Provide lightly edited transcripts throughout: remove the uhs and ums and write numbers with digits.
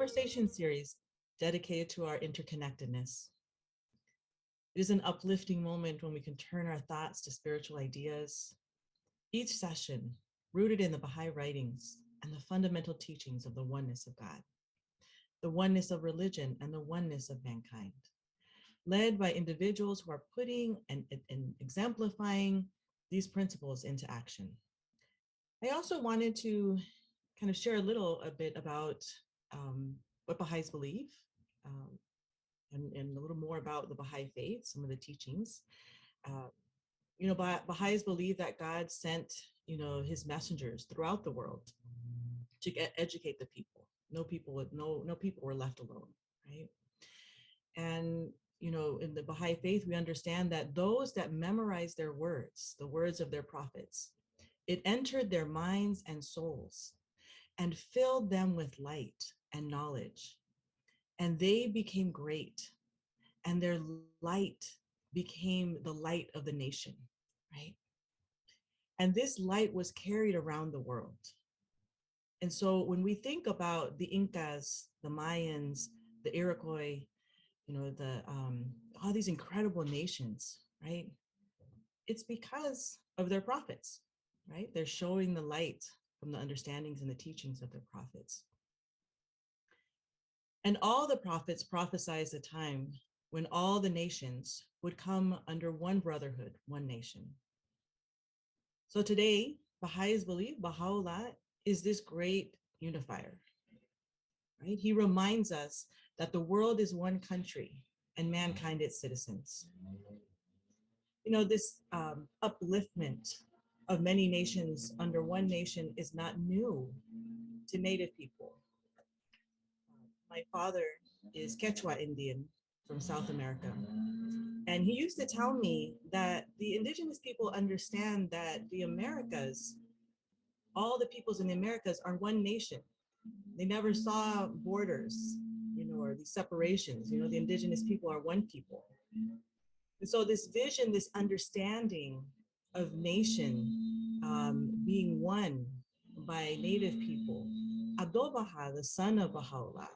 conversation series dedicated to our interconnectedness. It is an uplifting moment when we can turn our thoughts to spiritual ideas. Each session rooted in the Baha'i writings and the fundamental teachings of the oneness of God, the oneness of religion and the oneness of mankind, led by individuals who are putting and exemplifying these principles into action. I also wanted to kind of share a bit about what Baha'is believe, and a little more about the Baha'i faith, some of the teachings. Baha'is believe that God sent, his messengers throughout the world to educate the people. No people were left alone, right? And in the Baha'i faith, we understand that those that memorize their words, the words of their prophets, it entered their minds and souls and filled them with light and knowledge. And they became great, and their light became the light of the nation, right? And this light was carried around the world. And so when we think about the Incas, the Mayans, the Iroquois, all these incredible nations, right? It's because of their prophets, right? They're showing the light from the understandings and the teachings of their prophets. And all the prophets prophesied a time when all the nations would come under one brotherhood, one nation. So today, Baha'is believe Baha'u'llah is this great unifier, right? He reminds us that the world is one country and mankind its citizens. This upliftment of many nations under one nation is not new to Native people. My father is Quechua Indian from South America. And he used to tell me that the indigenous people understand that the Americas, all the peoples in the Americas are one nation. They never saw borders, or these separations. The indigenous people are one people. And so this vision, this understanding of nation being one by Native people, Abdu'l-Baha, the son of Baha'u'llah,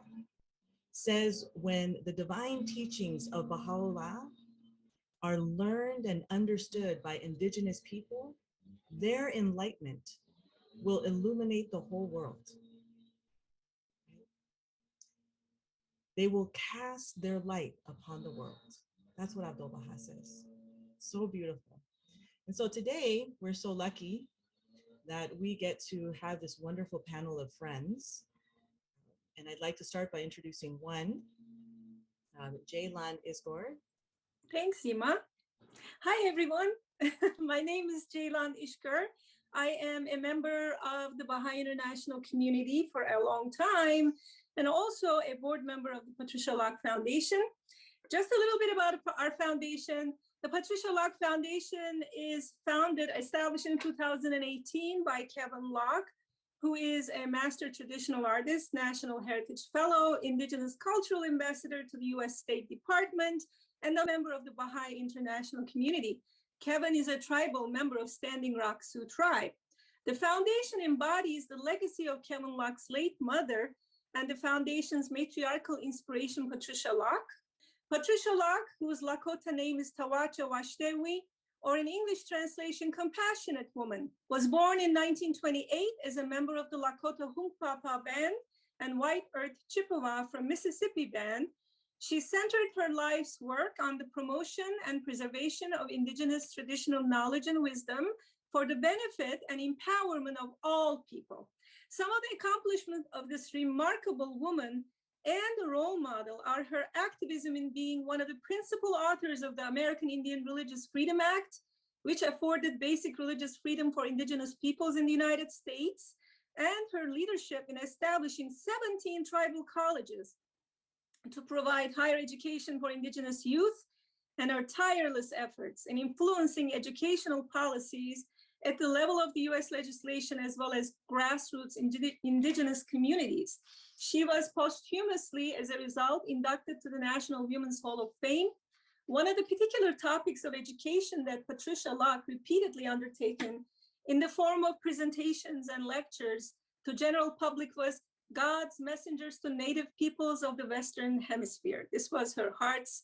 says when the divine teachings of Baha'u'llah are learned and understood by indigenous people, their enlightenment will illuminate the whole world. They will cast their light upon the world. That's what Abdu'l-Baha says. So beautiful. And so today, we're so lucky that we get to have this wonderful panel of friends. And I'd like to start by introducing one, Jaylan Ishker. Thanks, Yima. Hi, everyone. My name is Jaylan Ishker. I am a member of the Baha'i International community for a long time, and also a board member of the Patricia Locke Foundation. Just a little bit about our foundation. The Patricia Locke Foundation is established in 2018 by Kevin Locke, who is a master traditional artist, National Heritage Fellow, Indigenous Cultural Ambassador to the US State Department, and a member of the Baha'i International Community. Kevin is a tribal member of Standing Rock Sioux Tribe. The foundation embodies the legacy of Kevin Locke's late mother and the foundation's matriarchal inspiration, Patricia Locke. Patricia Locke, whose Lakota name is Tawacha Washtewi, or in English translation, compassionate woman, was born in 1928 as a member of the Lakota Hunkpapa Band and White Earth Chippewa from Mississippi Band. She centered her life's work on the promotion and preservation of indigenous traditional knowledge and wisdom for the benefit and empowerment of all people. Some of the accomplishments of this remarkable woman and a role model are her activism in being one of the principal authors of the American Indian Religious Freedom Act, which afforded basic religious freedom for indigenous peoples in the United States, and her leadership in establishing 17 tribal colleges to provide higher education for indigenous youth, and her tireless efforts in influencing educational policies at the level of the US legislation as well as grassroots indigenous communities. She was posthumously, as a result, inducted to the National Women's Hall of Fame. One of the particular topics of education that Patricia Locke repeatedly undertaken in the form of presentations and lectures to general public was God's messengers to native peoples of the Western Hemisphere. This was her heart's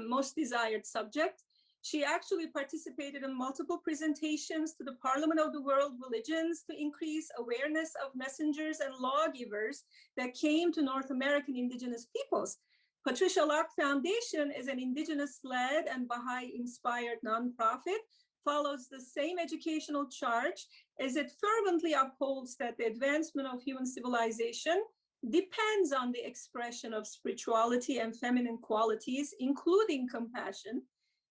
most desired subject. She actually participated in multiple presentations to the Parliament of the World Religions to increase awareness of messengers and lawgivers that came to North American indigenous peoples. Patricia Locke Foundation is an indigenous-led and Baha'i-inspired nonprofit, follows the same educational charge as it fervently upholds that the advancement of human civilization depends on the expression of spirituality and feminine qualities, including compassion,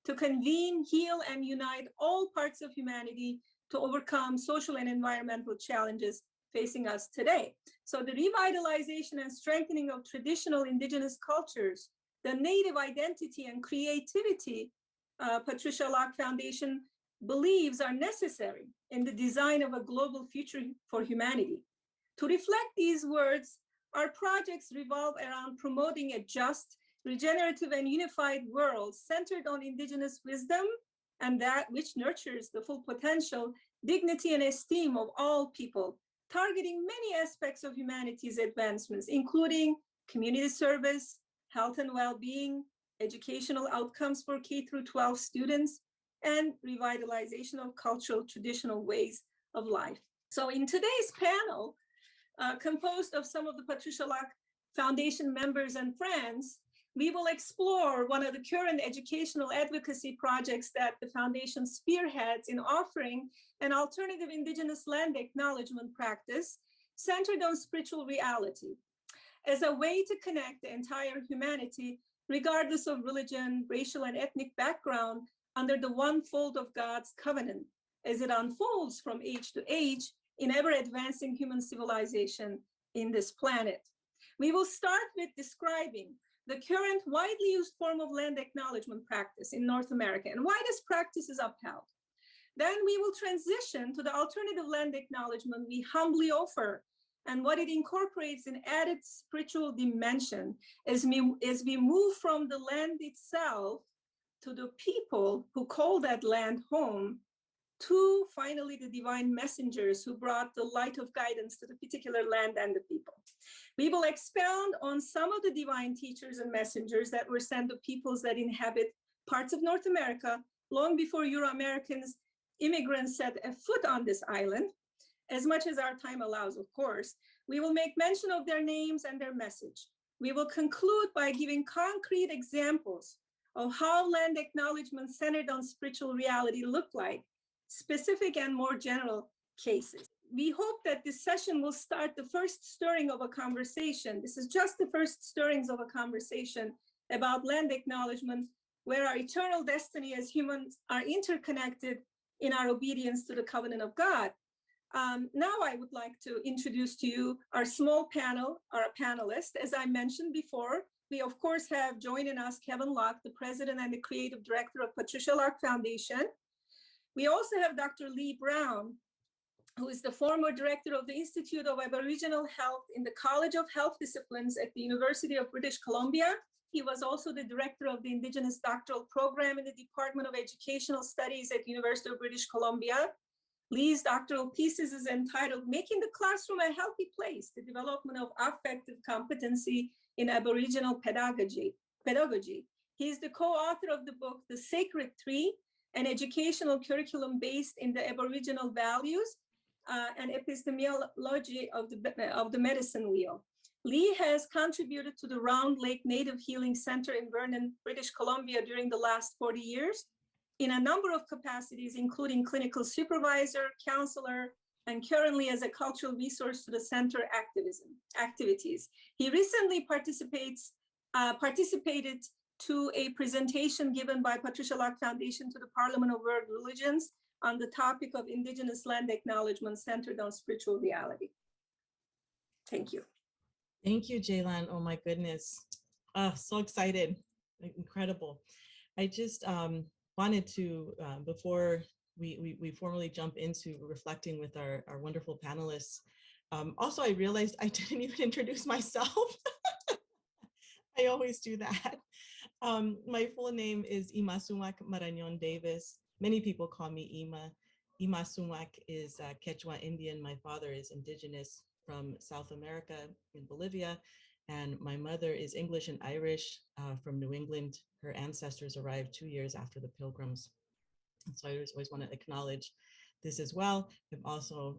to convene, heal, and unite all parts of humanity to overcome social and environmental challenges facing us today. So the revitalization and strengthening of traditional indigenous cultures, the native identity and creativity, Patricia Locke Foundation believes are necessary in the design of a global future for humanity. To reflect these words, our projects revolve around promoting a just, regenerative, and unified world centered on indigenous wisdom and that which nurtures the full potential, dignity, and esteem of all people, targeting many aspects of humanity's advancements, including community service, health and well-being, educational outcomes for K through 12 students, and revitalization of cultural traditional ways of life. So in today's panel, composed of some of the Patricia Locke Foundation members and friends, we will explore one of the current educational advocacy projects that the foundation spearheads in offering an alternative indigenous land acknowledgement practice centered on spiritual reality as a way to connect the entire humanity, regardless of religion, racial, and ethnic background, under the one fold of God's covenant as it unfolds from age to age in ever advancing human civilization in this planet. We will start with describing the current widely used form of land acknowledgement practice in North America and why this practice is upheld. Then we will transition to the alternative land acknowledgement we humbly offer and what it incorporates in added spiritual dimension as we move from the land itself to the people who call that land home, to finally the divine messengers who brought the light of guidance to the particular land and the people. We will expound on some of the divine teachers and messengers that were sent to peoples that inhabit parts of North America long before Euro-Americans, immigrants set a foot on this island, as much as our time allows, of course. We will make mention of their names and their message. We will conclude by giving concrete examples of how land acknowledgement centered on spiritual reality look like, specific and more general cases. We hope that this session will start the first stirring of a conversation. This is just the first stirrings of a conversation about land acknowledgement, where our eternal destiny as humans are interconnected in our obedience to the covenant of God. Now I would like to introduce to you our small panel, our panelists. As I mentioned before, we of course have joining us Kevin Locke, the president and the creative director of Patricia Locke Foundation. We also have Dr. Lee Brown, who is the former director of the Institute of Aboriginal Health in the College of Health Disciplines at the University of British Columbia. He was also the director of the Indigenous Doctoral Program in the Department of Educational Studies at the University of British Columbia. Lee's doctoral thesis is entitled Making the Classroom a Healthy Place, the Development of Affective Competency in Aboriginal Pedagogy. He is the co-author of the book, The Sacred Tree, an educational curriculum based in the Aboriginal values and epistemology of the medicine wheel. Lee has contributed to the Round Lake Native Healing Center in Vernon, British Columbia during the last 40 years in a number of capacities, including clinical supervisor, counselor, and currently as a cultural resource to the center activities. He recently participated to a presentation given by Patricia Locke Foundation to the Parliament of World Religions on the topic of Indigenous land acknowledgement centered on spiritual reality. Thank you. Thank you, Jaylan. Oh my goodness. So excited. Incredible. I just wanted to, before we formally jump into reflecting with our wonderful panelists, also I realized I didn't even introduce myself. I always do that. My full name is Ymasumac Marañon Davis. Many people call me Ima. Ymasumac is Quechua Indian. My father is Indigenous. from South America in Bolivia, and my mother is English and Irish from New England. Her ancestors arrived 2 years after the Pilgrims. And so I always want to acknowledge this as well. I'm also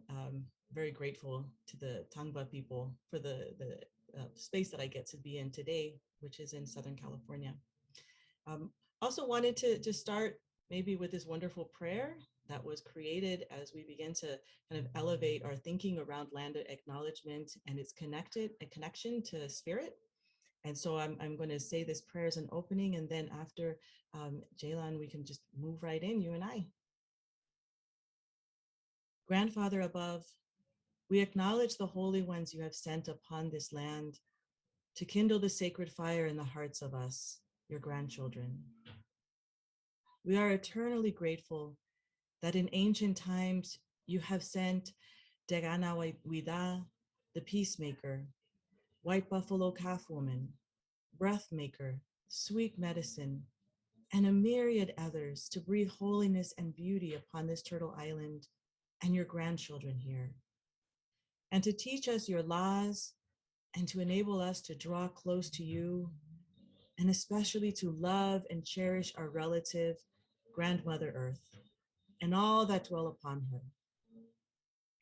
very grateful to the Tangba people for the space that I get to be in today, which is in Southern California. Also wanted to start maybe with this wonderful prayer that was created as we begin to kind of elevate our thinking around land acknowledgement and its connection to spirit. And so I'm going to say this prayer as an opening, and then after Jaylan, we can just move right in, you and I. Grandfather above, we acknowledge the holy ones you have sent upon this land to kindle the sacred fire in the hearts of us, your grandchildren. We are eternally grateful that in ancient times you have sent Degana Wida, the peacemaker, white buffalo calf woman, breath maker, sweet medicine, and a myriad others to breathe holiness and beauty upon this turtle island and your grandchildren here, and to teach us your laws and to enable us to draw close to you, and especially to love and cherish our relative, Grandmother Earth, and all that dwell upon her.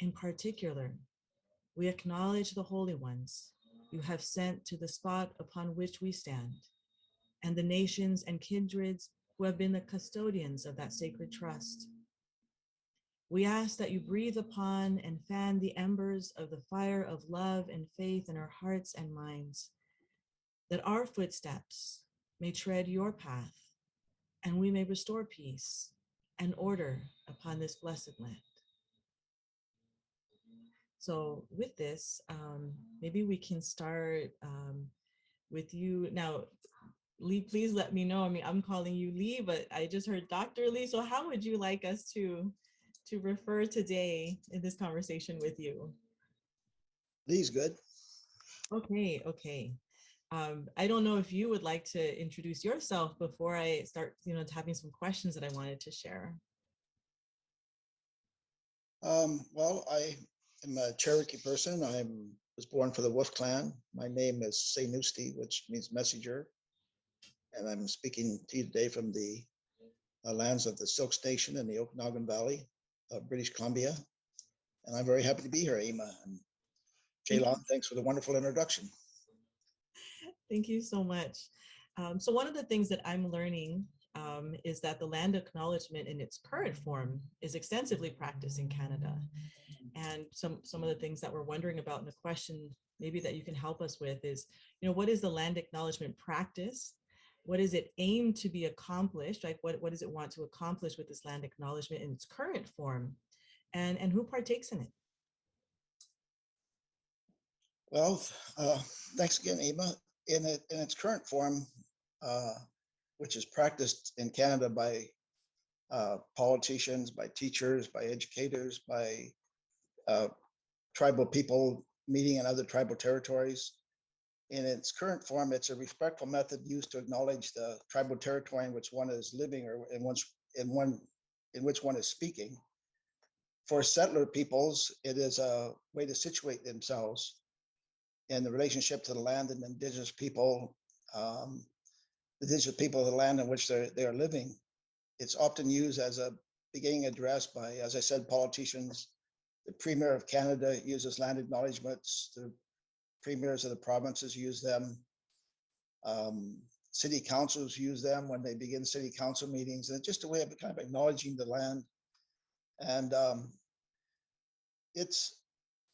In particular, we acknowledge the holy ones you have sent to the spot upon which we stand, and the nations and kindreds who have been the custodians of that sacred trust. We ask that you breathe upon and fan the embers of the fire of love and faith in our hearts and minds, that our footsteps may tread your path, and we may restore peace and order upon this blessed land. So with this, maybe we can start with you. Now, Lee, please let me know. I mean, I'm calling you Lee, but I just heard Dr. Lee. So how would you like us to refer today in this conversation with you? Lee's good. Okay, okay. I don't know if you would like to introduce yourself before I start, having some questions that I wanted to share. Well, I am a Cherokee person. I was born for the Wolf Clan. My name is Saynusti, which means messenger. And I'm speaking to you today from the lands of the Silks Nation in the Okanagan Valley of British Columbia. And I'm very happy to be here, Ima. And Jaylan, thanks for the wonderful introduction. Thank you so much. So one of the things that I'm learning is that the land acknowledgement in its current form is extensively practiced in Canada. And some of the things that we're wondering about in the question maybe that you can help us with is, what is the land acknowledgement practice? What is it aimed to be accomplished? Like what does it want to accomplish with this land acknowledgement in its current form? And who partakes in it? Well, thanks again, Ima. In its current form, which is practiced in Canada by politicians, by teachers, by educators, by tribal people meeting in other tribal territories. In its current form, it's a respectful method used to acknowledge the tribal territory in which one is living or in which one is speaking. For settler peoples, it is a way to situate themselves in the relationship to the land and indigenous people of the land in which they are living. It's often used as a beginning address by, as I said, politicians. The Premier of Canada uses land acknowledgements. The premiers of the provinces use them. City councils use them when they begin city council meetings. And it's just a way of kind of acknowledging the land. And it's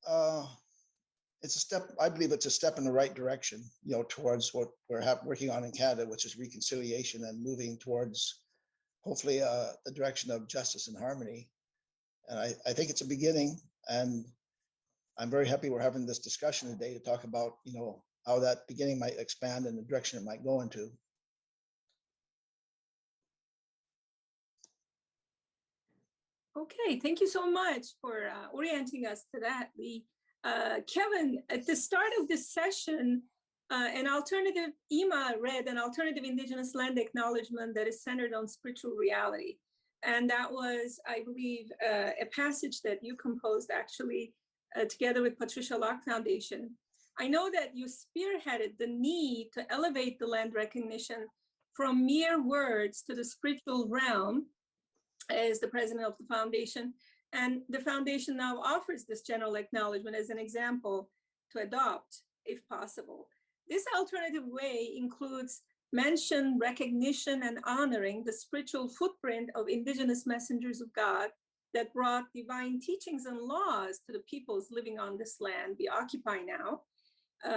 a step, I believe it's a step in the right direction, towards what we're working on in Canada, which is reconciliation and moving towards hopefully the direction of justice and harmony. And I think it's a beginning, and I'm very happy we're having this discussion today to talk about, how that beginning might expand and the direction it might go into. Okay, thank you so much for orienting us to that, Lee. Kevin, at the start of this session, Ima read an alternative Indigenous land acknowledgement that is centered on spiritual reality. And that was, I believe, a passage that you composed actually together with Patricia Locke Foundation. I know that you spearheaded the need to elevate the land recognition from mere words to the spiritual realm as the president of the foundation. And the foundation now offers this general acknowledgement as an example to adopt, if possible. This alternative way includes mention, recognition, and honoring the spiritual footprint of indigenous messengers of God that brought divine teachings and laws to the peoples living on this land we occupy now,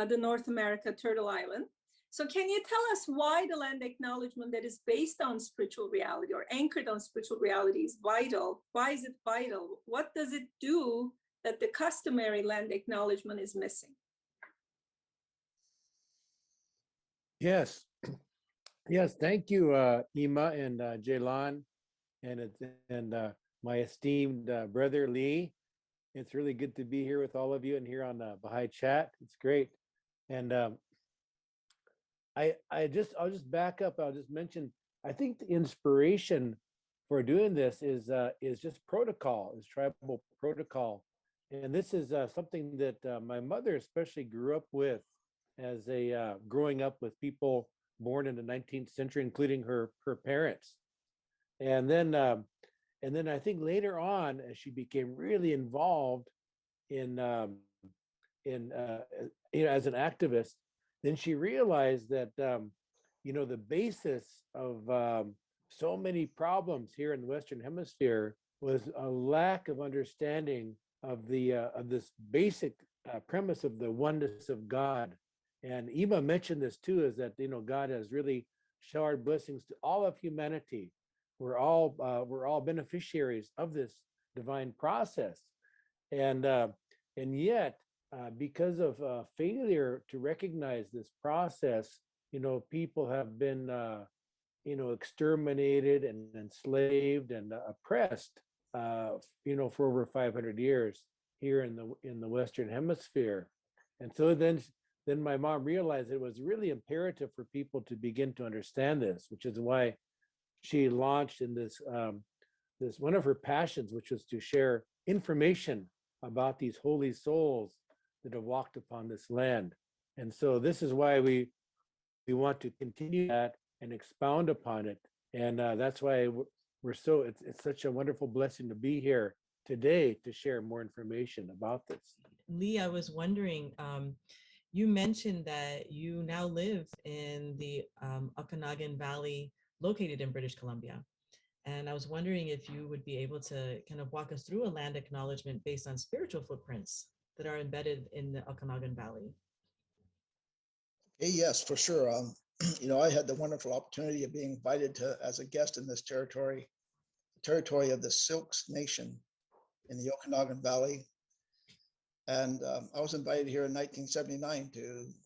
the North America Turtle Island. So can you tell us why the land acknowledgement that is based on spiritual reality or anchored on spiritual reality is vital? Why is it vital? What does it do that the customary land acknowledgement is missing? Yes. Yes, thank you, Ima and Jaylan, and my esteemed brother Lee. It's really good to be here with all of you and here on Baha'i Chat. It's great. And I'll just back up. I'll just mention, I think the inspiration for doing this is just protocol, is tribal protocol. And this is something that my mother especially grew up with as growing up with people born in the 19th century, including her parents. And then I think later on, as she became really involved in as an activist, then she realized that the basis of so many problems here in the Western Hemisphere was a lack of understanding of this basic premise of the oneness of God. And Ima mentioned this too, is that God has really showered blessings to all of humanity. We're all beneficiaries of this divine process, and yet because of failure to recognize this process, people have been exterminated and enslaved and oppressed for over 500 years here in the Western Hemisphere. And so then my mom realized it was really imperative for people to begin to understand this, which is why she launched in this one of her passions, which was to share information about these holy souls that have walked upon this land. And so this is why we want to continue that and expound upon it. And that's why it's such a wonderful blessing to be here today to share more information about this. Lee, I was wondering, you mentioned that you now live in the Okanagan Valley, located in British Columbia. And I was wondering if you would be able to kind of walk us through a land acknowledgement based on spiritual footprints that are embedded in the Okanagan Valley. Yes, for sure. I had the wonderful opportunity of being invited as a guest in this territory, the territory of the Silks Nation in the Okanagan Valley. And I was invited here in 1979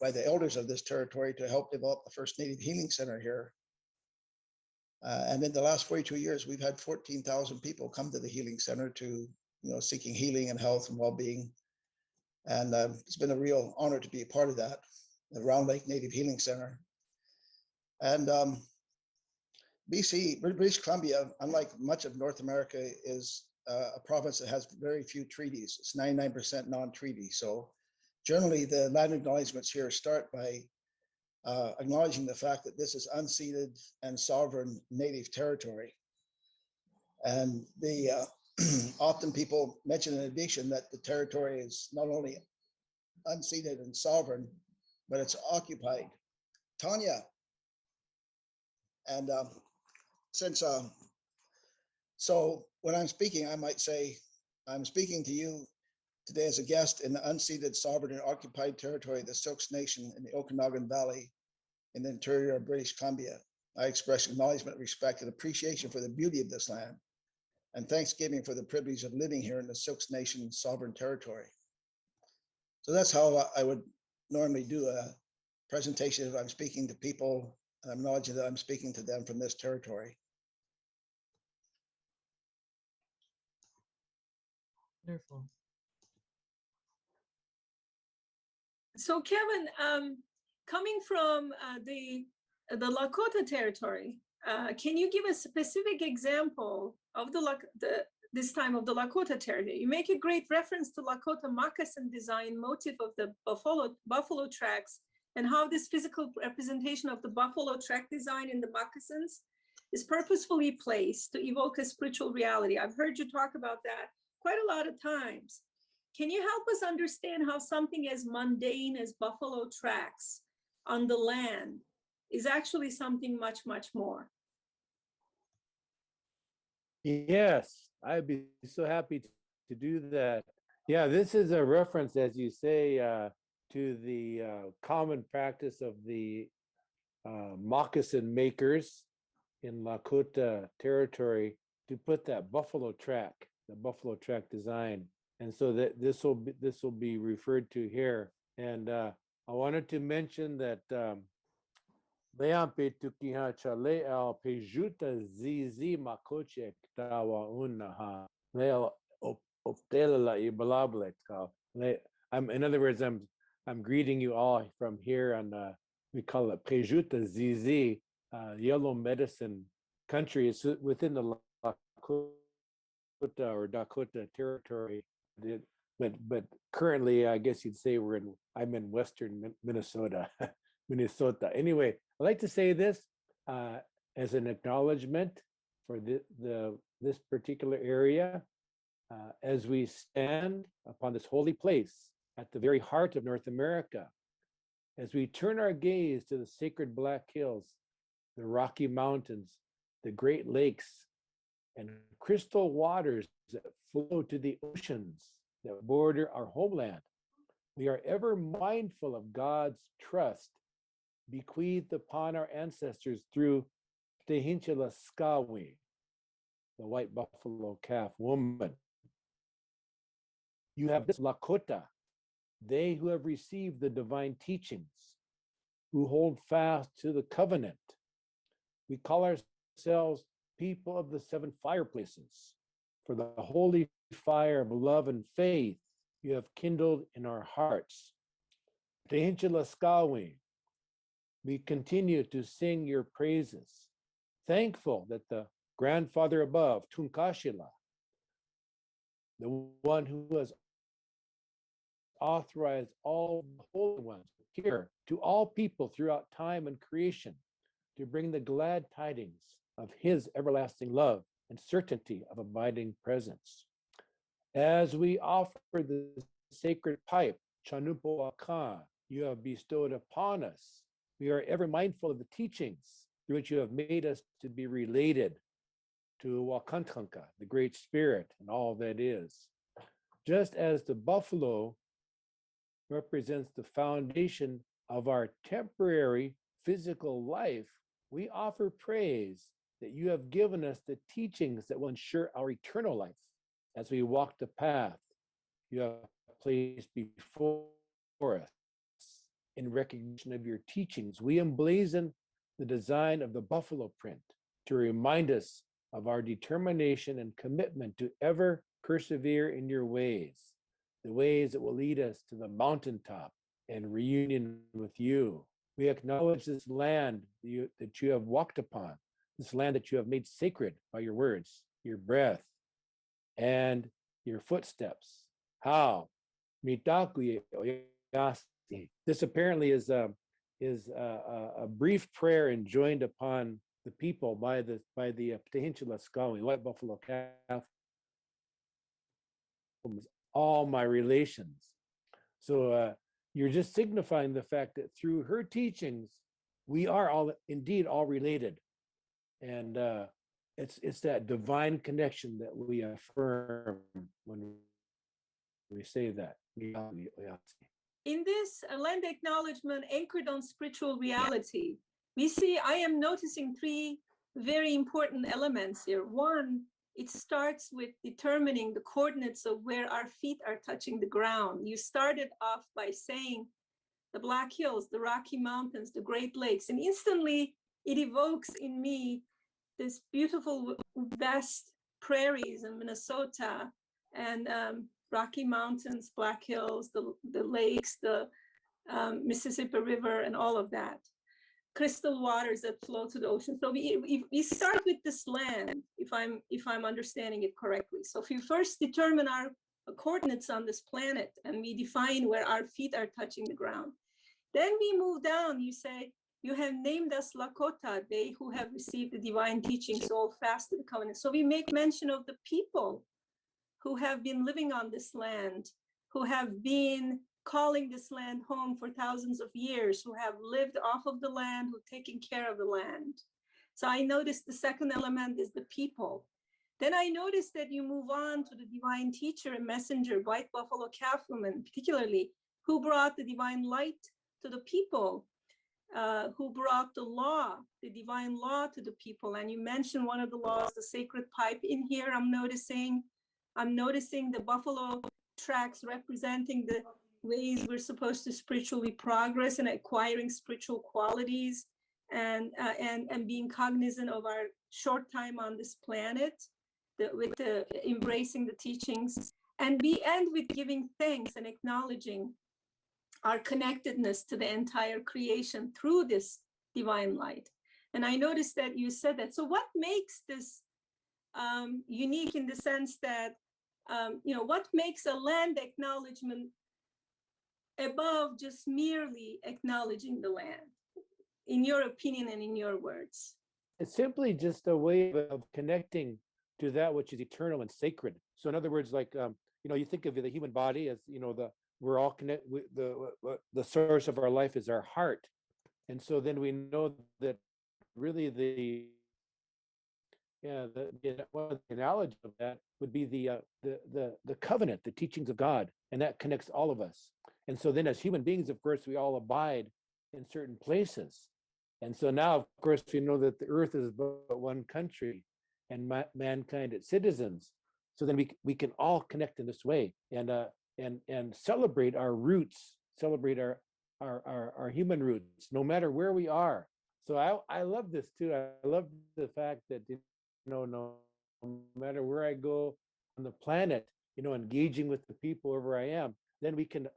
by the elders of this territory to help develop the first Native Healing Center here. And in the last 42 years, we've had 14,000 people come to the Healing Center to, seeking healing and health and well-being. And it's been a real honor to be a part of that, the Round Lake Native Healing Center. And British Columbia, unlike much of North America, is a province that has very few treaties. It's 99% non-treaty. So generally, the land acknowledgements here start by acknowledging the fact that this is unceded and sovereign Native territory. And often people mention in addition that the territory is not only unceded and sovereign, but it's occupied. Tanya. And so when I'm speaking, I might say, I'm speaking to you today as a guest in the unceded, sovereign, and occupied territory of the Silks Nation in the Okanagan Valley in the interior of British Columbia. I express acknowledgement, respect, and appreciation for the beauty of this land, and thanksgiving for the privilege of living here in the Silks Nation sovereign territory. So that's how I would normally do a presentation if I'm speaking to people, and I'm acknowledging that I'm speaking to them from this territory. Wonderful. So Kevin, coming from the Lakota territory, can you give a specific example of the this time of the Lakota territory. You make a great reference to Lakota moccasin design motif of the buffalo tracks, and how this physical representation of the buffalo track design in the moccasins is purposefully placed to evoke a spiritual reality. I've heard you talk about that quite a lot of times. Can you help us understand how something as mundane as buffalo tracks on the land is actually something much, much more? Yes, I'd be so happy to do that. Yeah, this is a reference, as you say, to the common practice of the moccasin makers in Lakota territory to put that buffalo track, the buffalo track design. And so that this will be referred to here. And I wanted to mention that Leampe tukiha chale al pejuta zizi makoche tawa unaha leo optela ibalable. In other words, I'm greeting you all from here on we call it pejuta zizi, yellow medicine country. It's within the Lakota or Dakota territory. But currently, I guess you'd say I'm in Western Minnesota, Minnesota. Anyway, I'd like to say this as an acknowledgement for this particular area as we stand upon this holy place at the very heart of North America, as we turn our gaze to the sacred Black Hills, the Rocky Mountains, the Great Lakes, and crystal waters that flow to the oceans that border our homeland. We are ever mindful of God's trust bequeathed upon our ancestors through Tehinchila Skawi, the white buffalo calf woman. You have this Lakota, they who have received the divine teachings, who hold fast to the covenant. We call ourselves people of the seven fireplaces, for the holy fire of love and faith you have kindled in our hearts. Tehinchila Skawi, we continue to sing your praises, thankful that the grandfather above, Tunkashila, the one who has authorized all the holy ones here to all people throughout time and creation to bring the glad tidings of his everlasting love and certainty of abiding presence. As we offer the sacred pipe, Chanupo Akan, you have bestowed upon us, we are ever mindful of the teachings through which you have made us to be related to Wakantanka, the Great Spirit, and all that is. Just as the buffalo represents the foundation of our temporary physical life, we offer praise that you have given us the teachings that will ensure our eternal life. As we walk the path you have placed before us, in recognition of your teachings, we emblazon the design of the buffalo print to remind us of our determination and commitment to ever persevere in your ways, the ways that will lead us to the mountaintop and reunion with you. We acknowledge this land that you have walked upon, this land that you have made sacred by your words, your breath, and your footsteps. How? Mitaku oyasi. This apparently is a brief prayer enjoined upon the people by the Tehinchila Skawi, white buffalo calf, all my relations. So you're just signifying the fact that through her teachings, we are all indeed all related. And it's that divine connection that we affirm when we say that. In this land acknowledgement anchored on spiritual reality, we see, I am noticing three very important elements here. One, it starts with determining the coordinates of where our feet are touching the ground. You started off by saying the Black Hills, the Rocky Mountains, the Great Lakes, and instantly it evokes in me this beautiful vast prairies in Minnesota and Rocky Mountains, Black Hills, the lakes, the Mississippi River, and all of that. crystal waters that flow to the ocean. So we start with this land, if I'm understanding it correctly. So if you first determine our coordinates on this planet and we define where our feet are touching the ground, then we move down. You say, you have named us Lakota, they who have received the divine teachings, hold fast to the covenant. So we make mention of the people who have been living on this land, who have been calling this land home for thousands of years, who have lived off of the land, who've taken care of the land. So I noticed the second element is the people. Then I noticed that you move on to the divine teacher and messenger, white buffalo calf woman, particularly, who brought the divine light to the people, who brought the law, the divine law to the people. And you mentioned one of the laws, the sacred pipe in here. I'm noticing the buffalo tracks representing the ways we're supposed to spiritually progress and acquiring spiritual qualities and being cognizant of our short time on this planet, with the embracing the teachings. And we end with giving thanks and acknowledging our connectedness to the entire creation through this divine light. And I noticed that you said that. So what makes this unique in the sense that, what makes a land acknowledgement above just merely acknowledging the land, in your opinion and in your words? It's simply just a way of connecting to that which is eternal and sacred. So in other words, like, you think of the human body as, we're all connected. The source of our life is our heart. And so then we know that really the analogy of that would be the covenant, the teachings of God, and that connects all of us. And so then as human beings, of course, we all abide in certain places. And so now, of course, we know that the earth is but one country and mankind its citizens. So then we can all connect in this way and celebrate our roots, celebrate our human roots, no matter where we are. So I love this too. I love the fact that, no matter where I go on the planet, engaging with the people wherever I am, then we can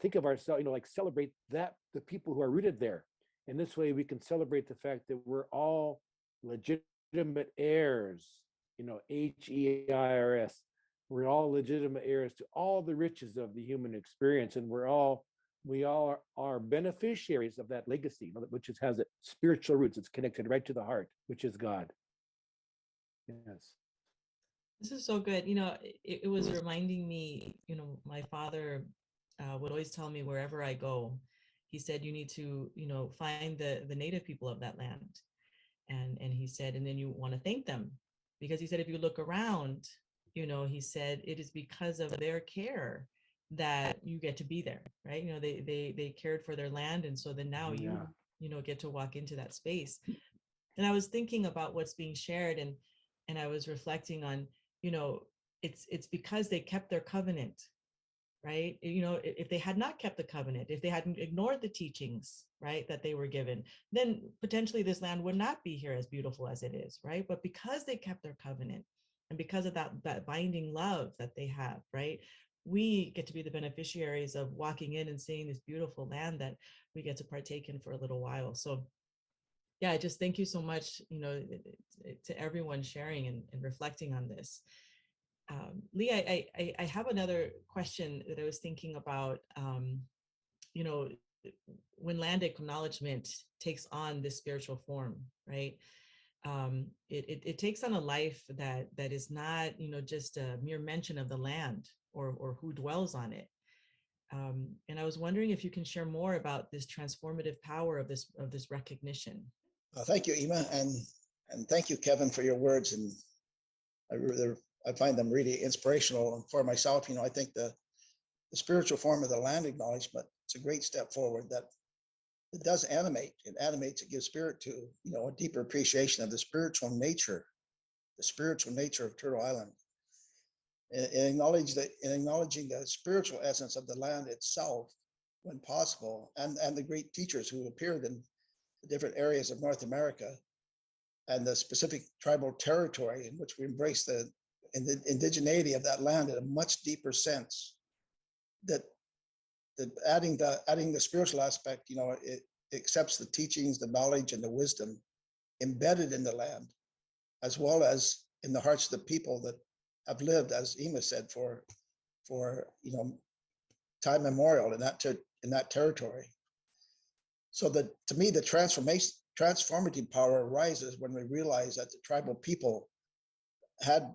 think of ourselves, like celebrate the people who are rooted there. And this way we can celebrate the fact that we're all legitimate heirs, HEIRS. We're all legitimate heirs to all the riches of the human experience, and we all are beneficiaries of that legacy, which has its spiritual roots. It's connected right to the heart, which is God. Yes. This is so good. It was reminding me, my father would always tell me wherever I go, he said, you need to, find the native people of that land. And he said, and then you want to thank them, because he said, if you look around, he said, it is because of their care that you get to be there, right? They cared for their land. And so then now you get to walk into that space. And I was thinking about what's being shared, and I was reflecting on, it's because they kept their covenant, right? If they had not kept the covenant, if they hadn't ignored the teachings, right, that they were given, then potentially this land would not be here as beautiful as it is, right? But because they kept their covenant, and because of that binding love that they have, right, we get to be the beneficiaries of walking in and seeing this beautiful land that we get to partake in for a little while. So yeah, I just thank you so much, to everyone sharing and reflecting on this. Lee, I have another question that I was thinking about. When land acknowledgement takes on this spiritual form, right? It takes on a life that is not, just a mere mention of the land or who dwells on it. And I was wondering if you can share more about this transformative power of this recognition. Thank you, Ima, and thank you, Kevin, for your words. And I find them really inspirational. And for myself, I think the spiritual form of the land acknowledgement, it's a great step forward that it does animate. It animates, it gives spirit to, a deeper appreciation of the spiritual nature of Turtle Island. And acknowledging the spiritual essence of the land itself when possible, and the great teachers who appeared in the different areas of North America and the specific tribal territory in which we embrace the indigeneity of that land in a much deeper sense. That adding the spiritual aspect, accepts the teachings, the knowledge, and the wisdom embedded in the land, as well as in the hearts of the people that have lived, as Ema said, for time immemorial in that territory. So that, to me, the transformative power arises when we realize that the tribal people had,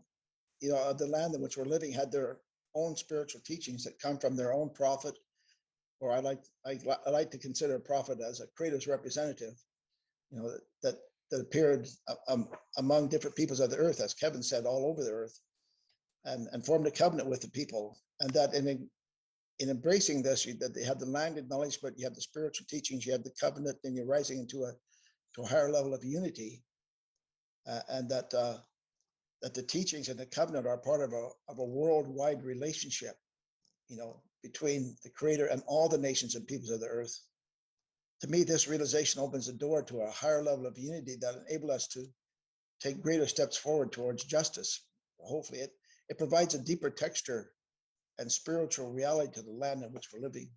the land in which we're living, had their own spiritual teachings that come from their own prophet, or I like to consider a prophet as a creator's representative, that appeared among different peoples of the earth, as Kevin said, all over the earth, and formed a covenant with the people. And that in embracing this, that they have the land acknowledgement, you have the spiritual teachings, you have the covenant, and you're rising into a higher level of unity, and that the teachings and the covenant are part of a worldwide relationship, between the Creator and all the nations and peoples of the earth. To me, this realization opens the door to a higher level of unity that enable us to take greater steps forward towards justice. Hopefully, it provides a deeper texture and spiritual reality to the land in which we're living.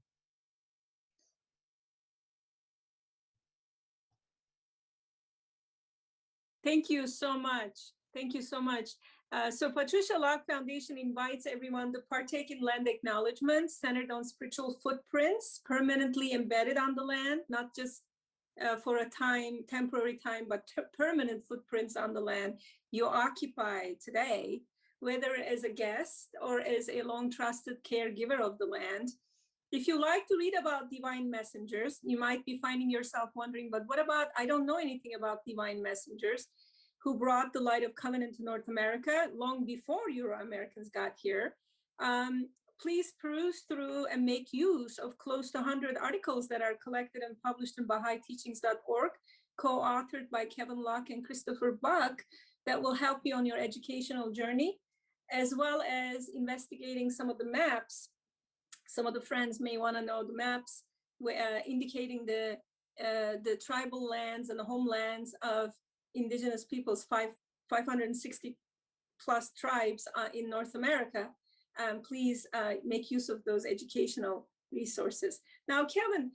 Thank you so much. Thank you so much. So Patricia Locke Foundation invites everyone to partake in land acknowledgement centered on spiritual footprints permanently embedded on the land, not just for a temporary time, but permanent footprints on the land you occupy today, whether as a guest or as a long trusted caregiver of the land. If you like to read about divine messengers, you might be finding yourself wondering, but what about, I don't know anything about divine messengers who brought the light of covenant to North America long before Euro-Americans got here. Please peruse through and make use of close to 100 articles that are collected and published in BahaiTeachings.org, co-authored by Kevin Locke and Christopher Buck, that will help you on your educational journey, as well as investigating some of the maps. Some of the friends may want to know the maps indicating the tribal lands and the homelands of Indigenous peoples, 560 plus tribes in North America. Please make use of those educational resources. Now, Kevin,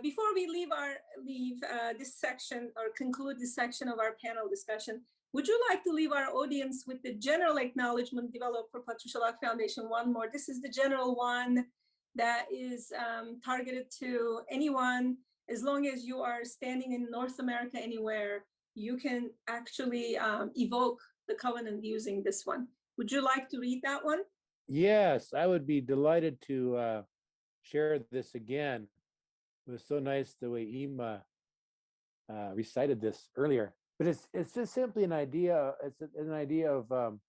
before we leave this section or conclude this section of our panel discussion, would you like to leave our audience with the general acknowledgement developed for Patricia Locke Foundation? One more. This is the general one that is targeted to anyone. As long as you are standing in North America anywhere, you can actually evoke the covenant using this one. Would you like to read that one? Yes, I would be delighted to share this again. It was so nice the way Ema recited this earlier. But it's just simply an idea. It's an idea of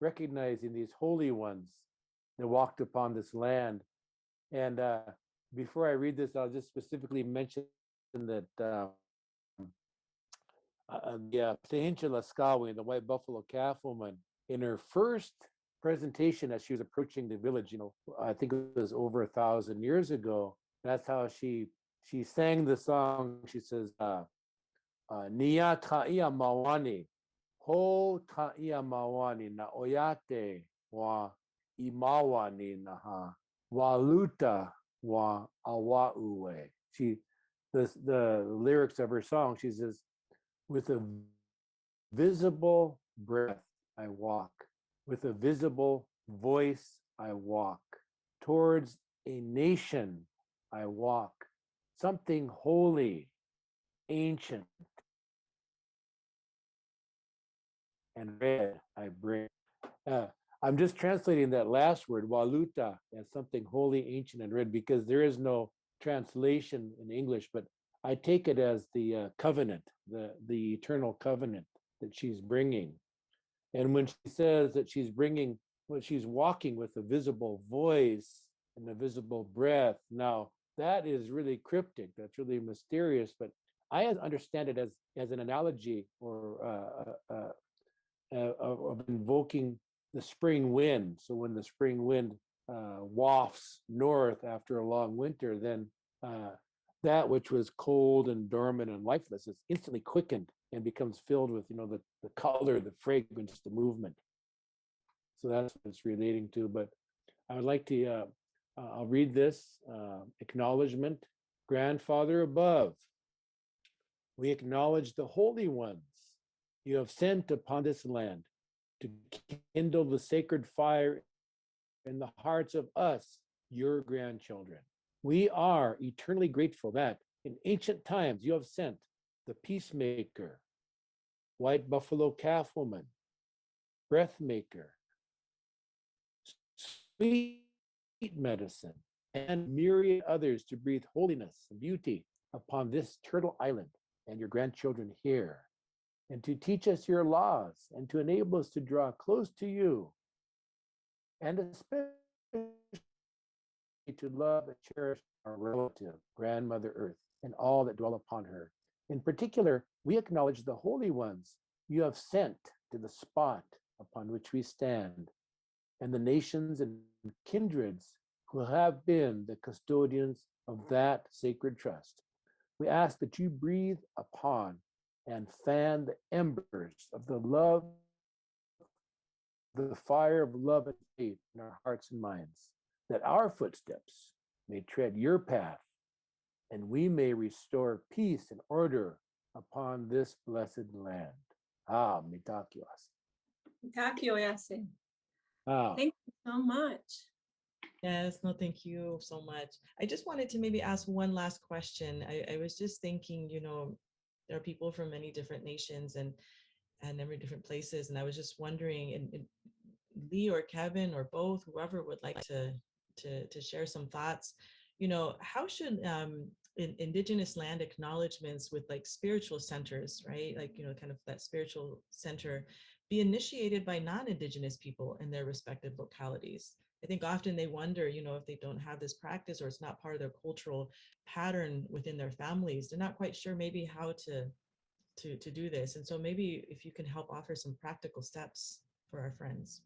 recognizing these holy ones that walked upon this land. And before I read this, I'll just specifically mention that Patricia Locke, the white buffalo calf woman, in her first presentation as she was approaching the village, I think it was over 1,000 years ago. That's how she sang the song. She says, "Nia ta'ia mawani, ho ta'ia mawani na oyate wa imawani naha wa luta wa awa'ue." The lyrics of her song, she says, "With a visible breath I walk, with a visible voice I walk, towards a nation I walk, something holy, ancient, and red I bring." I'm just translating that last word, waluta, as something holy, ancient, and red, because there is no translation in English, but I take it as the covenant, the eternal covenant that she's bringing. And when she says that she's walking with a visible voice and a visible breath, now that is really cryptic, that's really mysterious, but I understand it as an analogy or of invoking the spring wind. So when the spring wind wafts north after a long winter, then that which was cold and dormant and lifeless is instantly quickened and becomes filled with, the color, the fragrance, the movement. So that's what it's relating to. But I would like to, I'll read this acknowledgement. Grandfather above, We acknowledge the holy ones you have sent upon this land to kindle the sacred fire in the hearts of us, your grandchildren. We are eternally grateful that in ancient times you have sent the peacemaker, white buffalo calf woman, breath maker, sweet medicine, and myriad others to breathe holiness and beauty upon this turtle island and your grandchildren here, and to teach us your laws and to enable us to draw close to you, and especially to love and cherish our relative, Grandmother Earth, and all that dwell upon her. In particular, we acknowledge the holy ones you have sent to the spot upon which we stand, and the nations and kindreds who have been the custodians of that sacred trust. We ask that you breathe upon and fan the embers of the love, the fire of love and faith in our hearts and minds, that our footsteps may tread your path, and we may restore peace and order upon this blessed land. Ah, mitakios. Takioyase. Ah, Thank you so much. Yes, no, thank you so much. I just wanted to maybe ask one last question. I was just thinking, there are people from many different nations and many different places, and I was just wondering, and Lee or Kevin or both, whoever would like to share some thoughts, how should Indigenous land acknowledgements with like spiritual centers, right? Like, kind of that spiritual center be initiated by non-Indigenous people in their respective localities? I think often they wonder, if they don't have this practice or it's not part of their cultural pattern within their families, they're not quite sure maybe how to do this. And so maybe if you can help offer some practical steps for our friends.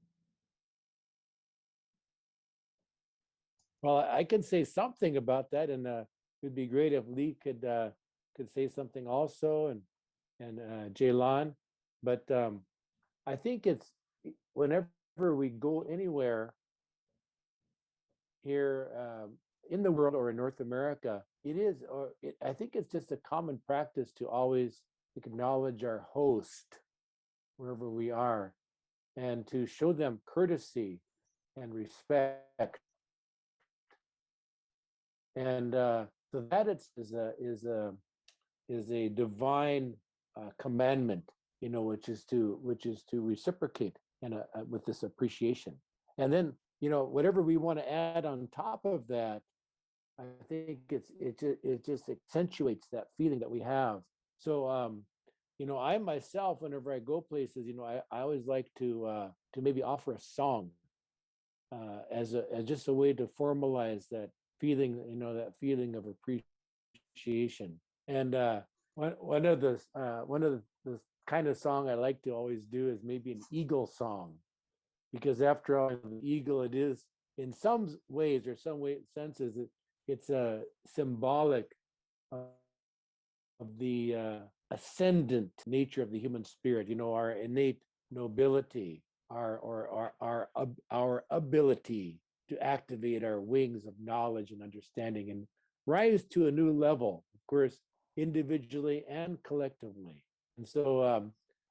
well, I can say something about that, and it'd be great if Lee could say something also, and Jaylan. But I think it's whenever we go anywhere here in the world or in North America, I think it's just a common practice to always acknowledge our host wherever we are, and to show them courtesy and respect. And so that is a divine commandment, which is to reciprocate and with this appreciation. And then whatever we want to add on top of that, I think it just accentuates that feeling that we have. So I myself, whenever I go places, I always like to maybe offer a song as just a way to formalize that feeling, that feeling of appreciation. And one of the kind of song I like to always do is maybe an eagle song, because after all, the eagle, it is in some ways or senses, it's a symbolic of the ascendant nature of the human spirit. Our innate nobility, our ability to activate our wings of knowledge and understanding and rise to a new level, of course, individually and collectively. And so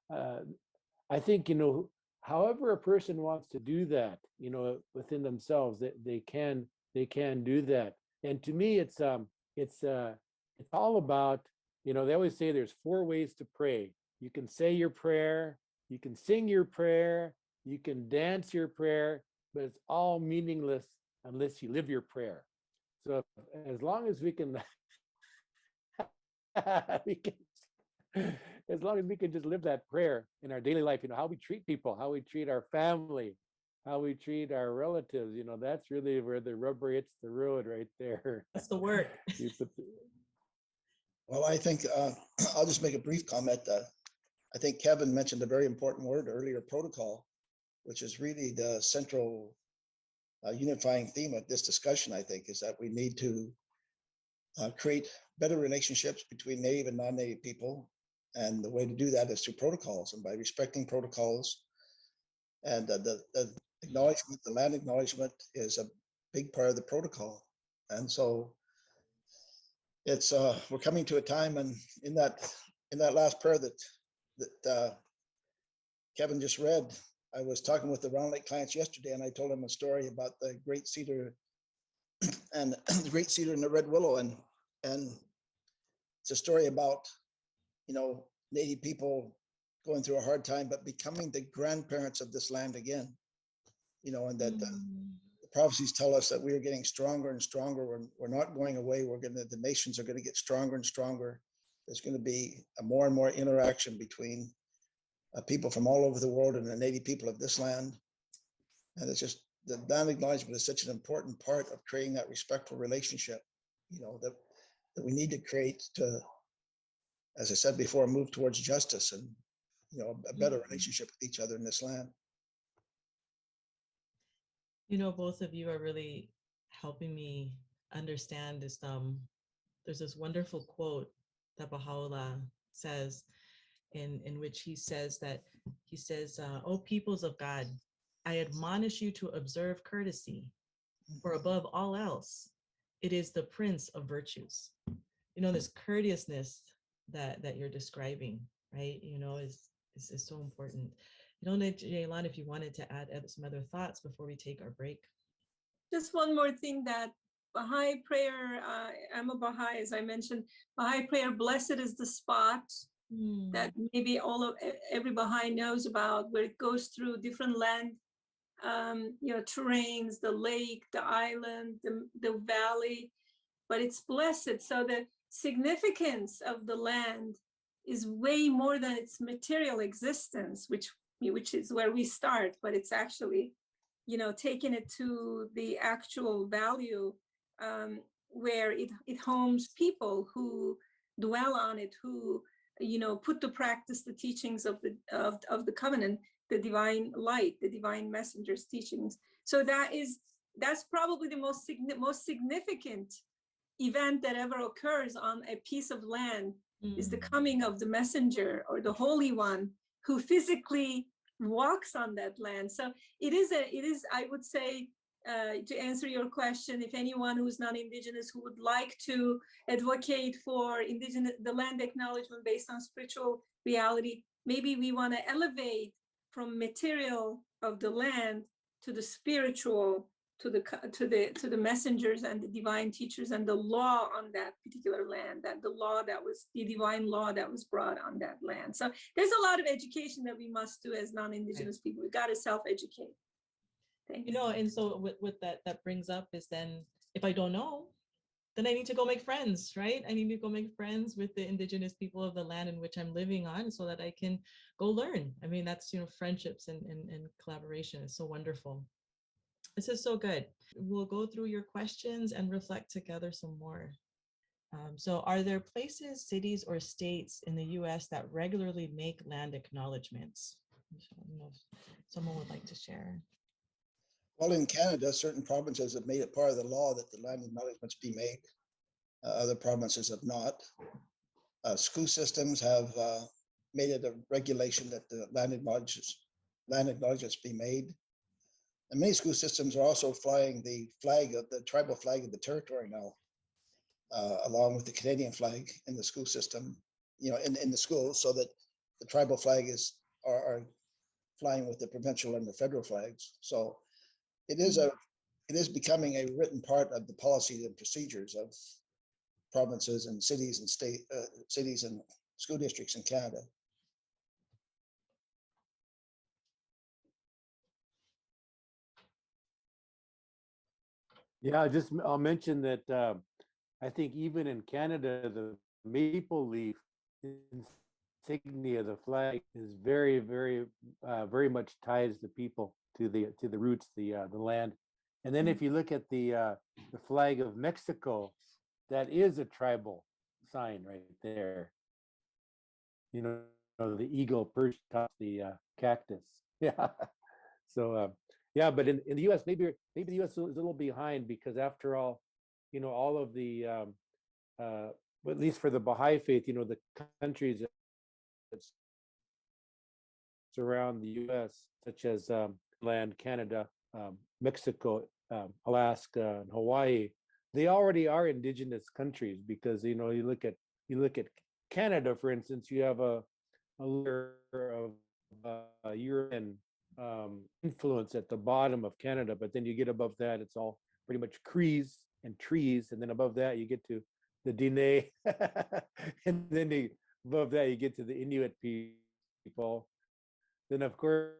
I think, however a person wants to do that, within themselves, they can do that. And to me, it's all about, they always say there's 4 ways to pray. You can say your prayer, you can sing your prayer, you can dance your prayer, but it's all meaningless unless you live your prayer. So as long as we can, as long as we can just live that prayer in our daily life, how we treat people, how we treat our family, how we treat our relatives, that's really where the rubber hits the road right there. That's the work. Well, I think I'll just make a brief comment. I think Kevin mentioned a very important word earlier, protocol, which is really the central unifying theme of this discussion, I think, is that we need to create better relationships between native and non-native people. And the way to do that is through protocols and by respecting protocols. And the acknowledgement, the land acknowledgement is a big part of the protocol. And so it's we're coming to a time and in that in that last prayer that Kevin just read, I was talking with the Round Lake clients yesterday, and I told them a story about the great cedar and the great cedar and the red willow, and it's a story about, you know, Native people going through a hard time, but becoming the grandparents of this land again, you know, and that the prophecies tell us that we are getting stronger and stronger. We're not going away. The nations are going to get stronger and stronger. There's going to be a more and more interaction between people from all over the world and the Native people of this land. And it's just, the land acknowledgement is such an important part of creating that respectful relationship, you know, that we need to create to, as I said before, move towards justice and, you know, a better relationship with each other in this land. You know, both of you are really helping me understand this. There's this wonderful quote that Baha'u'llah says, in which he says, "O peoples of God, I admonish you to observe courtesy, for above all else, it is the prince of virtues." You know, this courteousness that you're describing, right? You know, is so important. You know, Jaylan, if you wanted to add some other thoughts before we take our break. Just one more thing, that Baha'i prayer, I'm a Baha'i, as I mentioned, Baha'i prayer, blessed is the spot, that maybe every Baha'i knows about, where it goes through different land, you know, terrains, the lake, the island, the valley, but it's blessed. So the significance of the land is way more than its material existence, which is where we start, but it's actually, you know, taking it to the actual value, where it homes people who dwell on it, who, you know, put to practice the teachings of the covenant, the divine light, the divine messenger's teachings. So that's probably the most significant event that ever occurs on a piece of land, is the coming of the messenger, or the Holy One, who physically walks on that land. So it is, I would say, to answer your question, if anyone who's non-Indigenous who would like to advocate for the land acknowledgement based on spiritual reality, maybe we want to elevate from material of the land to the spiritual, to the messengers and the divine teachers and the law on that particular land, that the divine law that was brought on that land. So there's a lot of education that we must do as non-Indigenous people. We got to self-educate. Thanks. You know, and so with that brings up is, then if I don't know, then I need to go make friends, right? I need to go make friends with the Indigenous people of the land in which I'm living on, so that I can go learn. I mean, that's, you know, friendships and collaboration is so wonderful. This is so good. We'll go through your questions and reflect together some more. So are there places, cities, or states in the US that regularly make land acknowledgements? I don't know if someone would like to share. Well, in Canada, certain provinces have made it part of the law that the land acknowledgements be made. Other provinces have not. School systems have made it a regulation that the land acknowledgements be made. And many school systems are also flying the tribal flag of the territory now, along with the Canadian flag in the school system, you know, in the schools, so that the tribal flag are flying with the provincial and the federal flags. So it is becoming a written part of the policies and procedures of provinces and cities and cities and school districts in Canada. Yeah, I'll mention that I think even in Canada, the maple leaf insignia, the flag, is very, very, very much ties the people to the roots, the land. And then if you look at the flag of Mexico, that is a tribal sign right there. You know, the eagle perched atop the cactus. Yeah. So yeah, but in the U.S., maybe the U.S. is a little behind, because after all, you know, all of the at least for the Baha'i faith, you know, the countries that surround the U.S., such as land, Canada, Mexico, Alaska, and Hawaii, they already are indigenous countries, because, you know, you look at Canada, for instance, you have a layer of European influence at the bottom of Canada, but then you get above that, it's all pretty much crees and trees, and then above that you get to the Dene, and then above that you get to the Inuit people. Then of course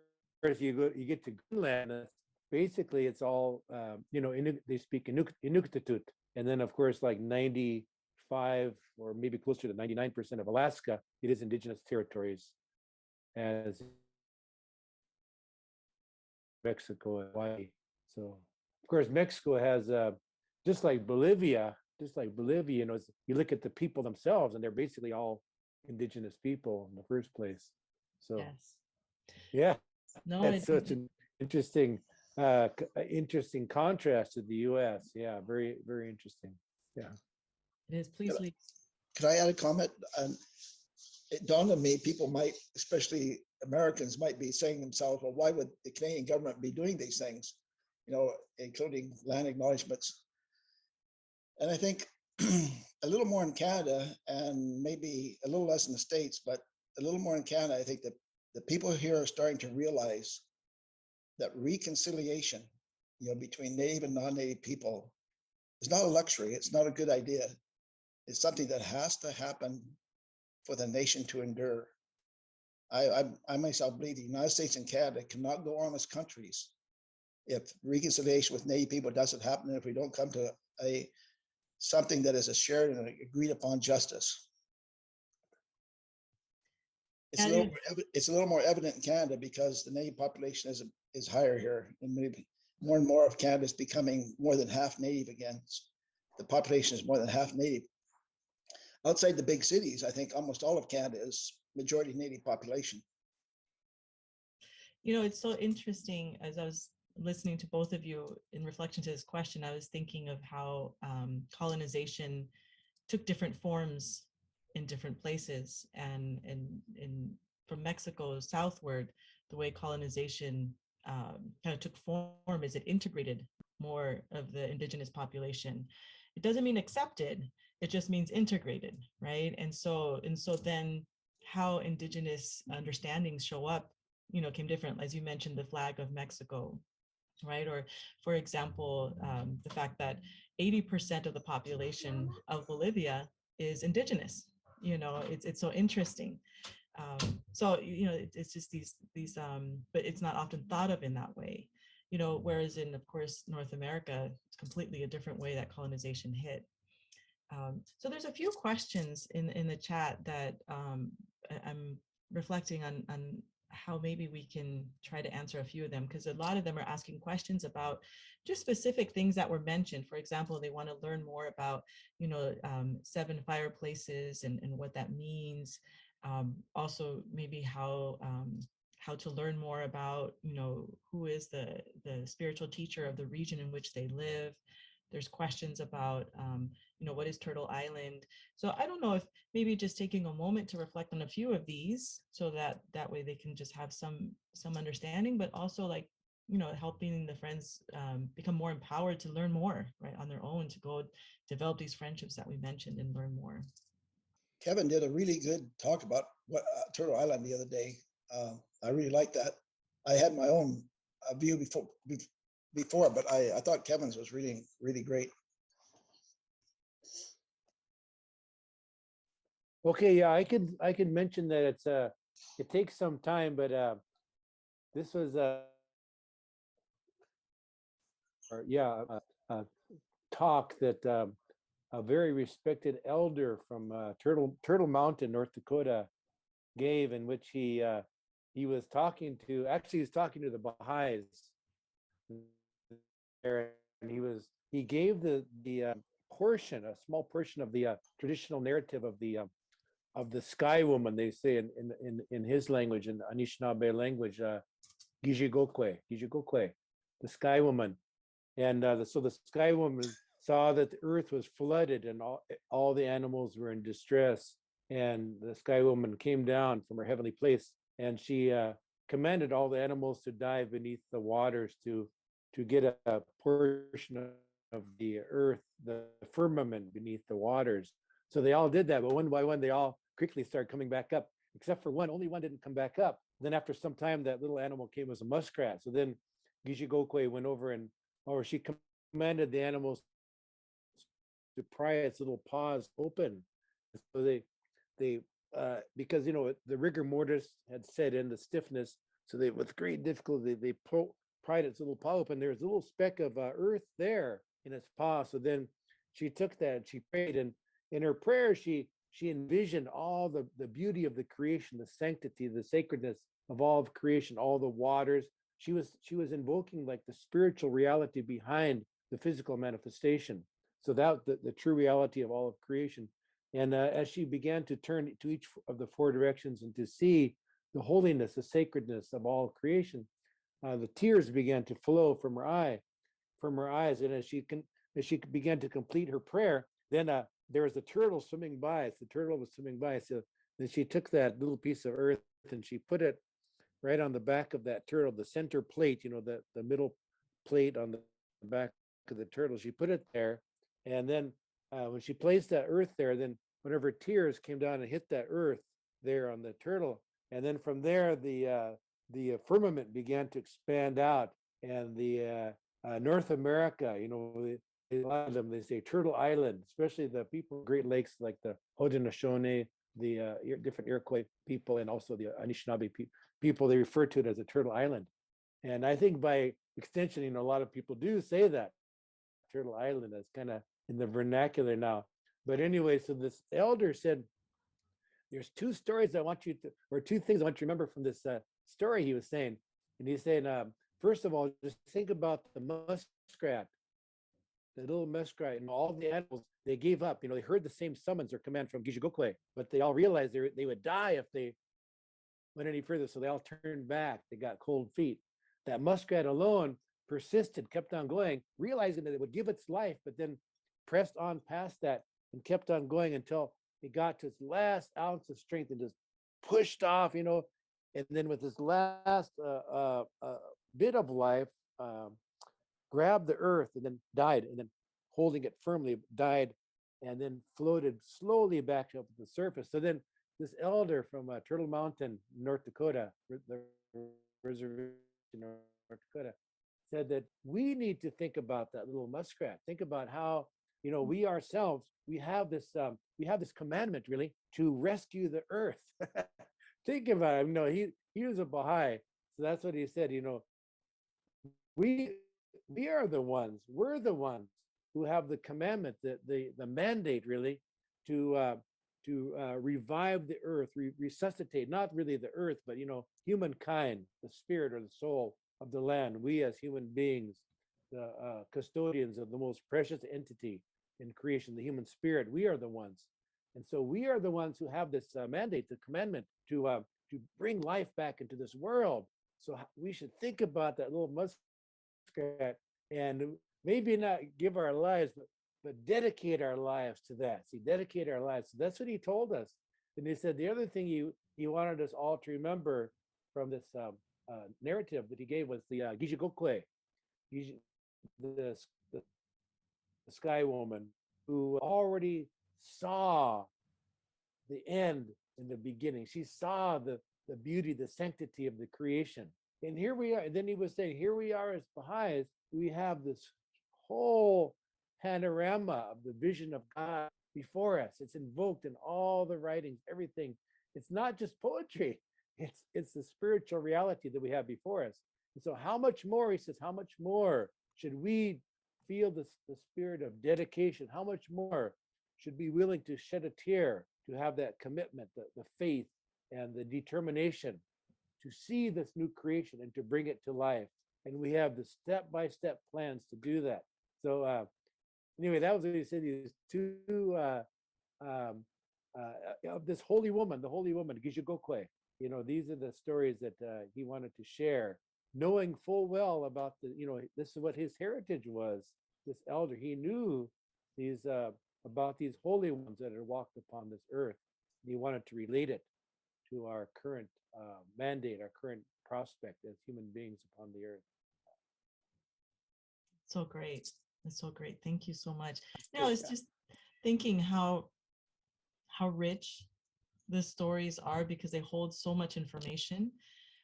you get to Greenland. Basically, it's all they speak Inuktitut, and then of course like 95 or maybe closer to 99% of Alaska, it is indigenous territories, as Mexico and Hawaii. So of course Mexico has just like Bolivia, you look at the people themselves, and they're basically all indigenous people in the first place. So Yes. yeah, No, it's such an interesting contrast to the US. Yeah, very, very interesting. Yeah. it is. Please leave. Could I add a comment? It dawned on me, people might, especially Americans, might be saying to themselves, well, why would the Canadian government be doing these things, including land acknowledgements? And I think a little more in Canada, and maybe a little less in the States, but a little more in Canada, I think that the people here are starting to realize that reconciliation, between Native and non-Native people is not a luxury. It's not a good idea. It's something that has to happen for the nation to endure. I myself believe the United States and Canada cannot go on as countries if reconciliation with Native people doesn't happen, and if we don't come to something that is a shared and agreed upon justice. It's a little more evident in Canada because the Native population is higher here, and maybe more and more of Canada is becoming more than half Native again. The population is more than half Native. Outside the big cities, I think almost all of Canada is majority Native population. It's so interesting. As I was listening to both of you in reflection to this question, I was thinking of how colonization took different forms in different places, and from Mexico southward, the way colonization kind of took form is it integrated more of the indigenous population. It doesn't mean accepted, it just means integrated, right? And so then how indigenous understandings show up, came different. As you mentioned, the flag of Mexico, right? Or for example, the fact that 80% of the population of Bolivia is indigenous. It's so interesting. So it's just these but it's not often thought of in that way. Whereas in, of course, North America, it's completely a different way that colonization hit. So there's a few questions in the chat that I'm reflecting on how maybe we can try to answer a few of them, because a lot of them are asking questions about just specific things that were mentioned. For example, they want to learn more about, 7 fireplaces and what that means. Also, maybe how to learn more about, who is the spiritual teacher of the region in which they live. There's questions about, what is Turtle Island? So I don't know if maybe just taking a moment to reflect on a few of these, so that way they can just have some understanding, but also like, helping the friends become more empowered to learn more, right, on their own, to go develop these friendships that we mentioned and learn more. Kevin did a really good talk about what Turtle Island the other day. I really liked that. I had my own view before, but I thought Kevin's was really, really great. Okay, yeah, I could mention that it takes some time, but this was a talk that a very respected elder from Turtle Mountain, North Dakota, gave, in which he was talking to the Baha'is there, and he gave the portion, a small portion of the traditional narrative of the sky woman, they say in his language, in the Anishinaabe language, Gijigokwe, the sky woman. And so the sky woman saw that the earth was flooded and all the animals were in distress. And the sky woman came down from her heavenly place, and she commanded all the animals to dive beneath the waters to get a portion of the earth, the firmament beneath the waters. So they all did that, but one by one, they all quickly started coming back up, except for one. Only one didn't come back up. Then after some time, that little animal came as a muskrat. So then Gijigokwe went over or she commanded the animals to pry its little paws open. So they because the rigor mortis had set in, the stiffness. So they, with great difficulty, they pried its little paw open. There's a little speck of earth there in its paw. So then she took that and she prayed, and in her prayer she envisioned all the beauty of the creation, the sanctity, the sacredness of all of creation, all the waters. She was invoking like the spiritual reality behind the physical manifestation. So that the true reality of all of creation. And as she began to turn to each of the four directions and to see the holiness, the sacredness of all creation, the tears began to flow from her eyes. And as she began to complete her prayer, then there was a turtle swimming by. So the turtle was swimming by. So then she took that little piece of earth and she put it right on the back of that turtle, the center plate, the middle plate on the back of the turtle. She put it there, and then when she placed that earth there, then whenever tears came down and hit that earth there on the turtle, and then from there the firmament began to expand out, and the North America, a lot of them, they say Turtle Island, especially the people of Great Lakes like the Haudenosaunee, the different Iroquois people, and also the Anishinaabe people, they refer to it as a Turtle Island. And I think by extension, a lot of people do say that Turtle Island is kind of in the vernacular now. But anyway, so this elder said, there's two stories I want you to, or two things I want you to remember from this story he was saying. And he's saying, first of all, just think about the muskrat, the little muskrat, and all the animals, they gave up. They heard the same summons or command from Gijigokwe, but they all realized they would die if they went any further. So they all turned back. They got cold feet. That muskrat alone persisted, kept on going, realizing that it would give its life, but then pressed on past that and kept on going until it got to its last ounce of strength and just pushed off, and then with his last bit of life, grabbed the earth and then died, and then holding it firmly died, and then floated slowly back up to the surface. So then this elder from Turtle Mountain, North Dakota, the reservation in North Dakota, said that we need to think about that little muskrat. Think about how we ourselves, we have this commandment really to rescue the earth. Think about it. He was a Baha'i, so that's what he said. We are the ones. We're the ones who have the commandment, the mandate really to revive the earth, resuscitate not really the earth, but humankind, the spirit or the soul of the land. We as human beings, the custodians of the most precious entity in creation, the human spirit, we are the ones. And so we are the ones who have this mandate, the commandment to bring life back into this world. So we should think about that little muskrat and maybe not give our lives, but dedicate our lives to that. See, dedicate our lives. So that's what he told us. And he said the other thing he wanted us all to remember from this narrative that he gave was the Gijigokwe, the sky woman, who already saw the end in the beginning. She saw the beauty, the sanctity of the creation. And here we are. And then he was saying, here we are as Baha'is. We have this whole panorama of the vision of God before us. It's invoked in all the writings, everything. It's not just poetry. It's the spiritual reality that we have before us. And so how much more, he says, how much more should we feel the spirit of dedication? How much more should be willing to shed a tear, to have that commitment, the faith and the determination to see this new creation and to bring it to life? And we have the step-by-step plans to do that. So anyway, that was what he said. These two of this holy woman, the holy woman, Gijigokwe. These are the stories that he wanted to share, knowing full well about this is what his heritage was. This elder, he knew these about these holy ones that had walked upon this earth. And he wanted to relate it to our current mandate, our current prospect as human beings upon the earth. So great. That's so great. Thank you so much. Now, I was just thinking how how rich the stories are because they hold so much information.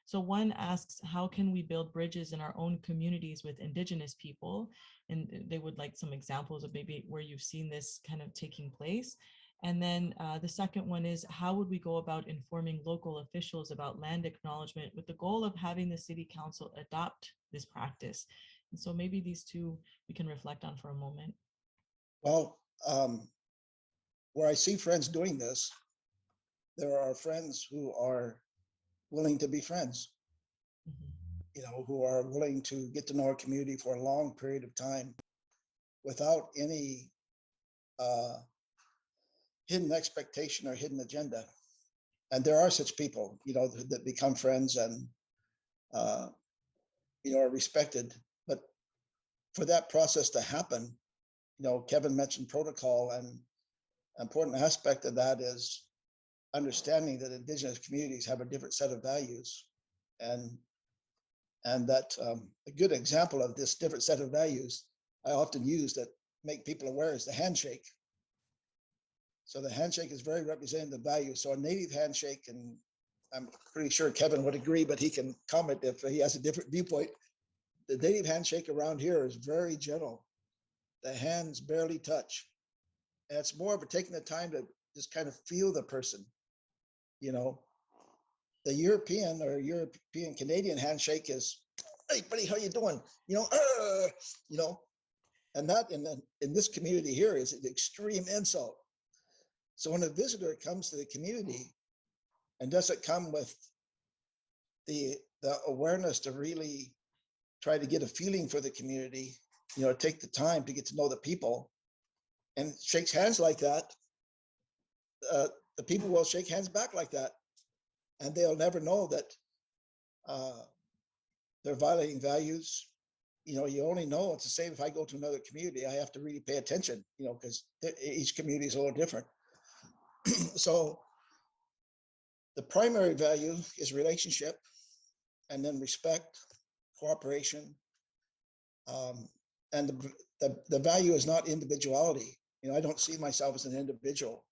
So one asks, how can we build bridges in our own communities with Indigenous people? And they would like some examples of maybe where you've seen this kind of taking place. And then the second one is, how would we go about informing local officials about land acknowledgement with the goal of having the city council adopt this practice? And so maybe these two we can reflect on for a moment. Well, where I see friends doing this, there are friends who are willing to be friends, who are willing to get to know our community for a long period of time without any hidden expectation or hidden agenda. And there are such people, that become friends and, are respected. But for that process to happen, Kevin mentioned protocol, and an important aspect of that is understanding that Indigenous communities have a different set of values, and that a good example of this different set of values I often use that make people aware is the handshake. So the handshake is very representative of value. So a native handshake, and I'm pretty sure Kevin would agree, but he can comment if he has a different viewpoint. The native handshake around here is very gentle. The hands barely touch. And it's more of a taking the time to just kind of feel the person. The European or European Canadian handshake is, hey buddy, how you doing? And that in this community here is an extreme insult. So when a visitor comes to the community and doesn't come with the awareness to really try to get a feeling for the community, take the time to get to know the people and shakes hands like that, the people will shake hands back like that. And they'll never know that they're violating values. You only know it's the same if I go to another community, I have to really pay attention, because each community is a little different. So the primary value is relationship, and then respect, cooperation, and the value is not individuality. I don't see myself as an individual.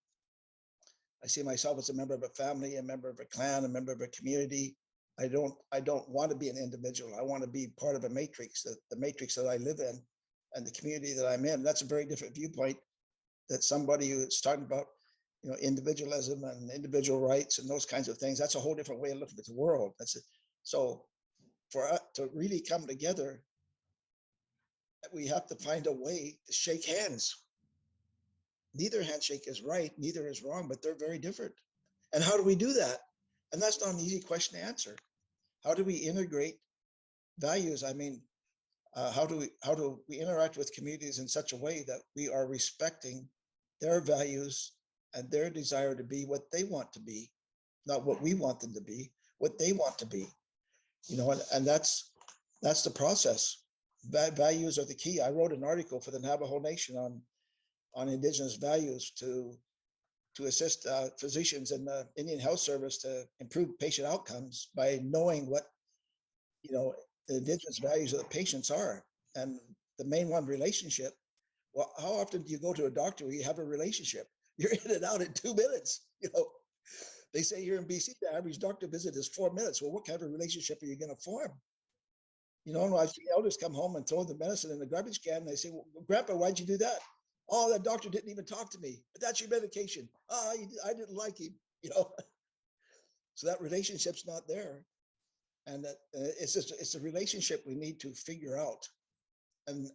I see myself as a member of a family, a member of a clan, a member of a community. I don't want to be an individual. I want to be part of a matrix, the matrix that I live in and the community that I'm in. That's a very different viewpoint that somebody who's talking about, individualism and individual rights and those kinds of things. That's a whole different way of looking at the world. That's it. So for us to really come together, we have to find a way to shake hands. Neither handshake is right, neither is wrong, but they're very different. And how do we do that? And that's not an easy question to answer. How do we integrate values? I mean, how do we interact with communities in such a way that we are respecting their values and their desire to be what they want to be, not what we want them to be, what they want to be, and that's the process. Values are the key. I wrote an article for the Navajo Nation on Indigenous values to assist physicians in the Indian Health Service to improve patient outcomes by knowing what, the Indigenous values of the patients are. And the main one, relationship. Well, how often do you go to a doctor where you have a relationship? You're in and out in 2 minutes. They say here in BC, the average doctor visit is 4 minutes. Well, what kind of relationship are you going to form? I've seen elders come home and throw the medicine in the garbage can. And they say, well, Grandpa, why'd you do that? Oh, that doctor didn't even talk to me, but that's your medication. I didn't like him, So that relationship's not there. And that it's a relationship we need to figure out. And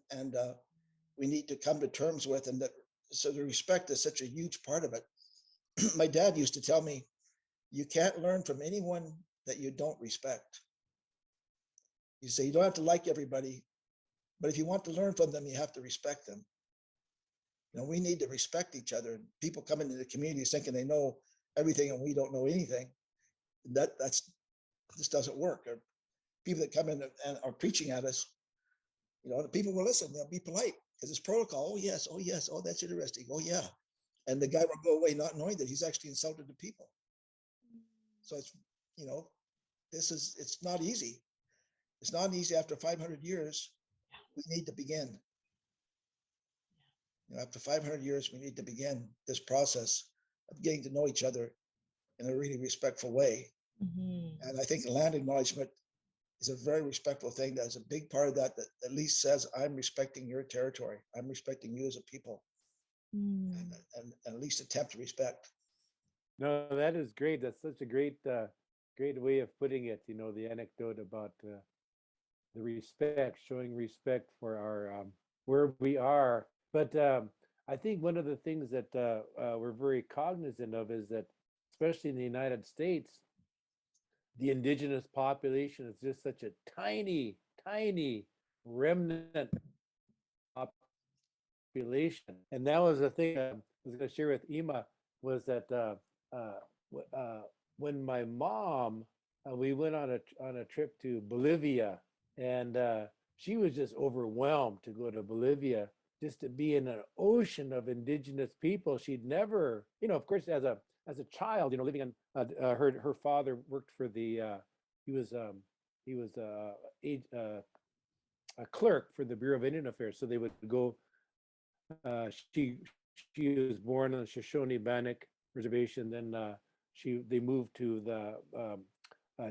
we need to come to terms with, and so the respect is such a huge part of it. My dad used to tell me, you can't learn from anyone that you don't respect. You say you don't have to like everybody, but if you want to learn from them, you have to respect them. We need to respect each other. People come into the community thinking they know everything and we don't know anything. This doesn't work. Or people that come in and are preaching at us, the people will listen. They'll be polite because it's protocol. Oh yes. Oh, that's interesting. Oh yeah. And the guy will go away not knowing that he's actually insulted the people. So it's, it's not easy. It's not easy after 500 years. We need to begin. After 500 years, we need to begin this process getting to know each other in a really respectful way. And I think land acknowledgement is a very respectful thing. That's a big part of that, that at least says, I'm respecting your territory. I'm respecting you as a people, and at least attempt to respect. No, that is great. That's such a great great way of putting it, the anecdote about the respect, showing respect for our where we are. But I think one of the things that we're very cognizant of is that, especially in the United States, the indigenous population is just such a tiny, tiny remnant population. And that was the thing I was going to share with Ima, was that when my mom, we went on a trip to Bolivia, and she was just overwhelmed to go to Bolivia, just to be in an ocean of indigenous people. She'd never, of course, as a child, living on her father worked for the he was a clerk for the Bureau of Indian Affairs. So they would go. She was born on the Shoshone-Bannock Reservation. Then they moved to the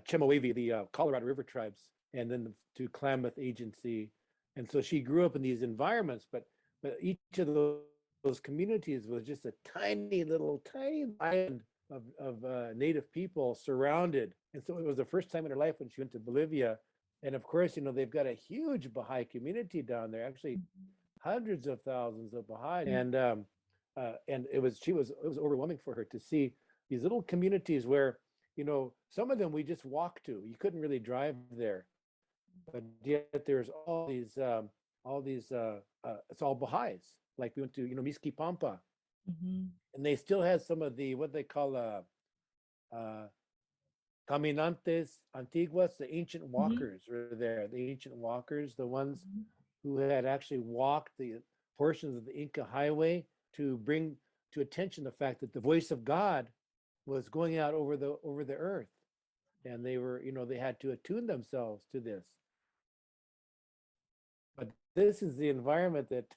Chemehuevi, the Colorado River tribes, and then to Klamath Agency. And so she grew up in these environments, but each of those communities was just a tiny island of native people surrounded. And so it was the first time in her life when she went to Bolivia. And of course, they've got a huge Baha'i community down there, actually hundreds of thousands of Baha'i. And it was overwhelming for her to see these little communities where, some of them we just walked to. You couldn't really drive there, but yet there's all these it's all Baha'is. Like we went to, Miski Pampa, and they still had some of the, what they call caminantes antiguas, the ancient walkers were there. The ancient walkers, the ones who had actually walked the portions of the Inca highway to bring to attention the fact that the voice of God was going out over the earth, and they were, they had to attune themselves to this. But this is the environment that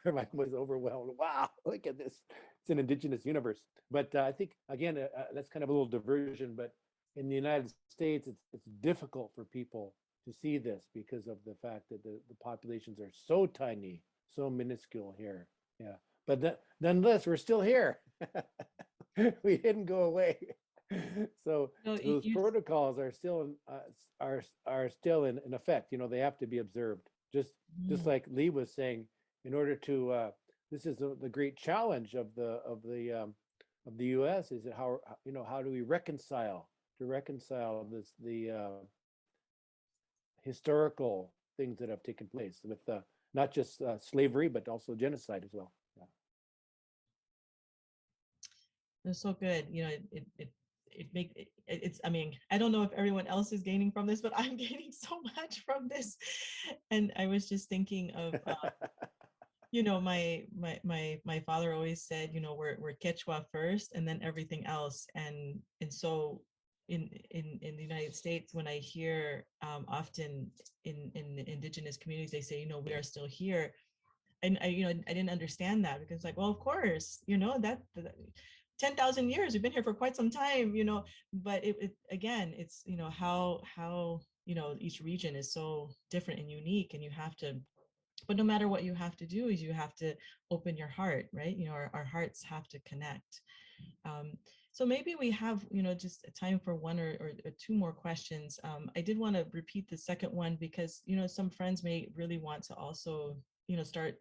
my was overwhelmed. Wow, look at this. It's an indigenous universe. But I think, again, that's kind of a little diversion, but in the United States, it's difficult for people to see this because of the fact that the populations are so tiny, so minuscule here. Yeah, but nonetheless, we're still here. We didn't go away. So those protocols are still still in effect. They have to be observed. Just like Lee was saying, in order to this is the great challenge of the U.S. is that how do we reconcile the historical things that have taken place with not just slavery but also genocide as well. Yeah. It's so good. It's, I mean, I don't know if everyone else is gaining from this, but I'm gaining so much from this. And I was just thinking of my father always said, we're Quechua first and then everything else. And so in the United States, when I hear often in indigenous communities, they say, we are still here. And I didn't understand that, because like, well, of course, that 10,000 years, we've been here for quite some time, but it again, it's, how each region is so different and unique, and you have to, but no matter what you have to do is you have to open your heart, right? Our hearts have to connect. So maybe we have, just time for one or two more questions. I did want to repeat the second one because, some friends may really want to also, start,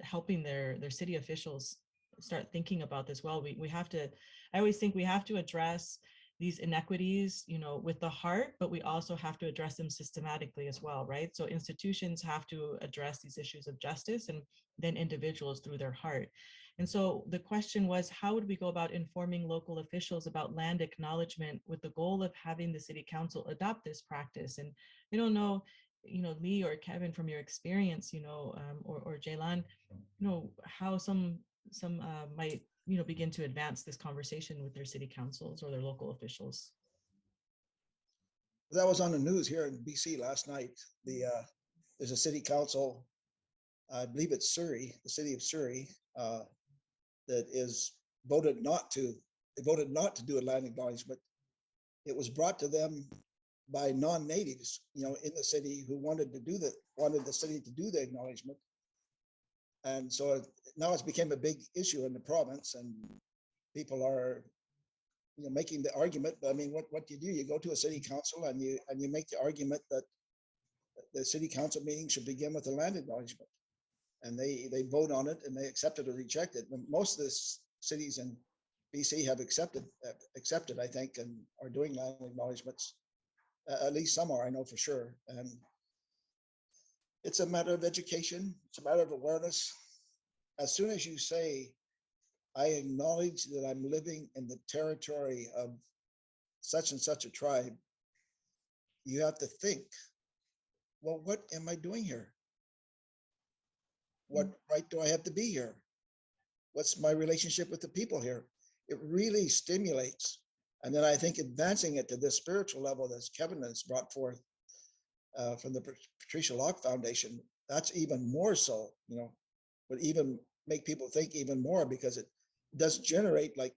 helping their city officials start thinking about this. Well, we have to, I always think we have to address these inequities, with the heart, but we also have to address them systematically as well, right? So institutions have to address these issues of justice, and then individuals through their heart. And so the question was, how would we go about informing local officials about land acknowledgement with the goal of having the city council adopt this practice? And I don't know, Lee or Kevin, from your experience, or Jaylan, how some might, begin to advance this conversation with their city councils or their local officials. That was on the news here in BC last night. There's a city council, I believe it's Surrey, the city of Surrey, that is voted not to. They voted not to do a land acknowledgement. It was brought to them by non-natives, in the city who wanted the city to do the acknowledgement. And so now it's become a big issue in the province, and people are, making the argument. But I mean, what do? You go to a city council and you make the argument that the city council meeting should begin with a land acknowledgement, and they vote on it and they accept it or reject it. And most of the cities in BC have accepted, I think, and are doing land acknowledgements. At least some are, I know for sure. And it's a matter of education. It's a matter of awareness. As soon as you say, I acknowledge that I'm living in the territory of such and such a tribe, you have to think, well, what am I doing here? What right do I have to be here? What's my relationship with the people here? It really stimulates. And then I think advancing it to this spiritual level that Kevin has brought forth from the Patricia Locke Foundation, that's even more so, would even make people think even more, because it does generate, like,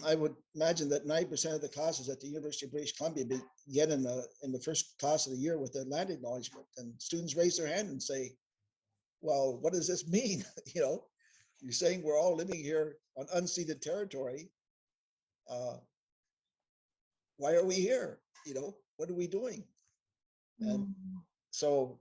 I would imagine that 90% of the classes at the University of British Columbia begin in the first class of the year with a land acknowledgement, and students raise their hand and say, well, what does this mean? You're saying we're all living here on unceded territory. Why are we here? What are we doing? And so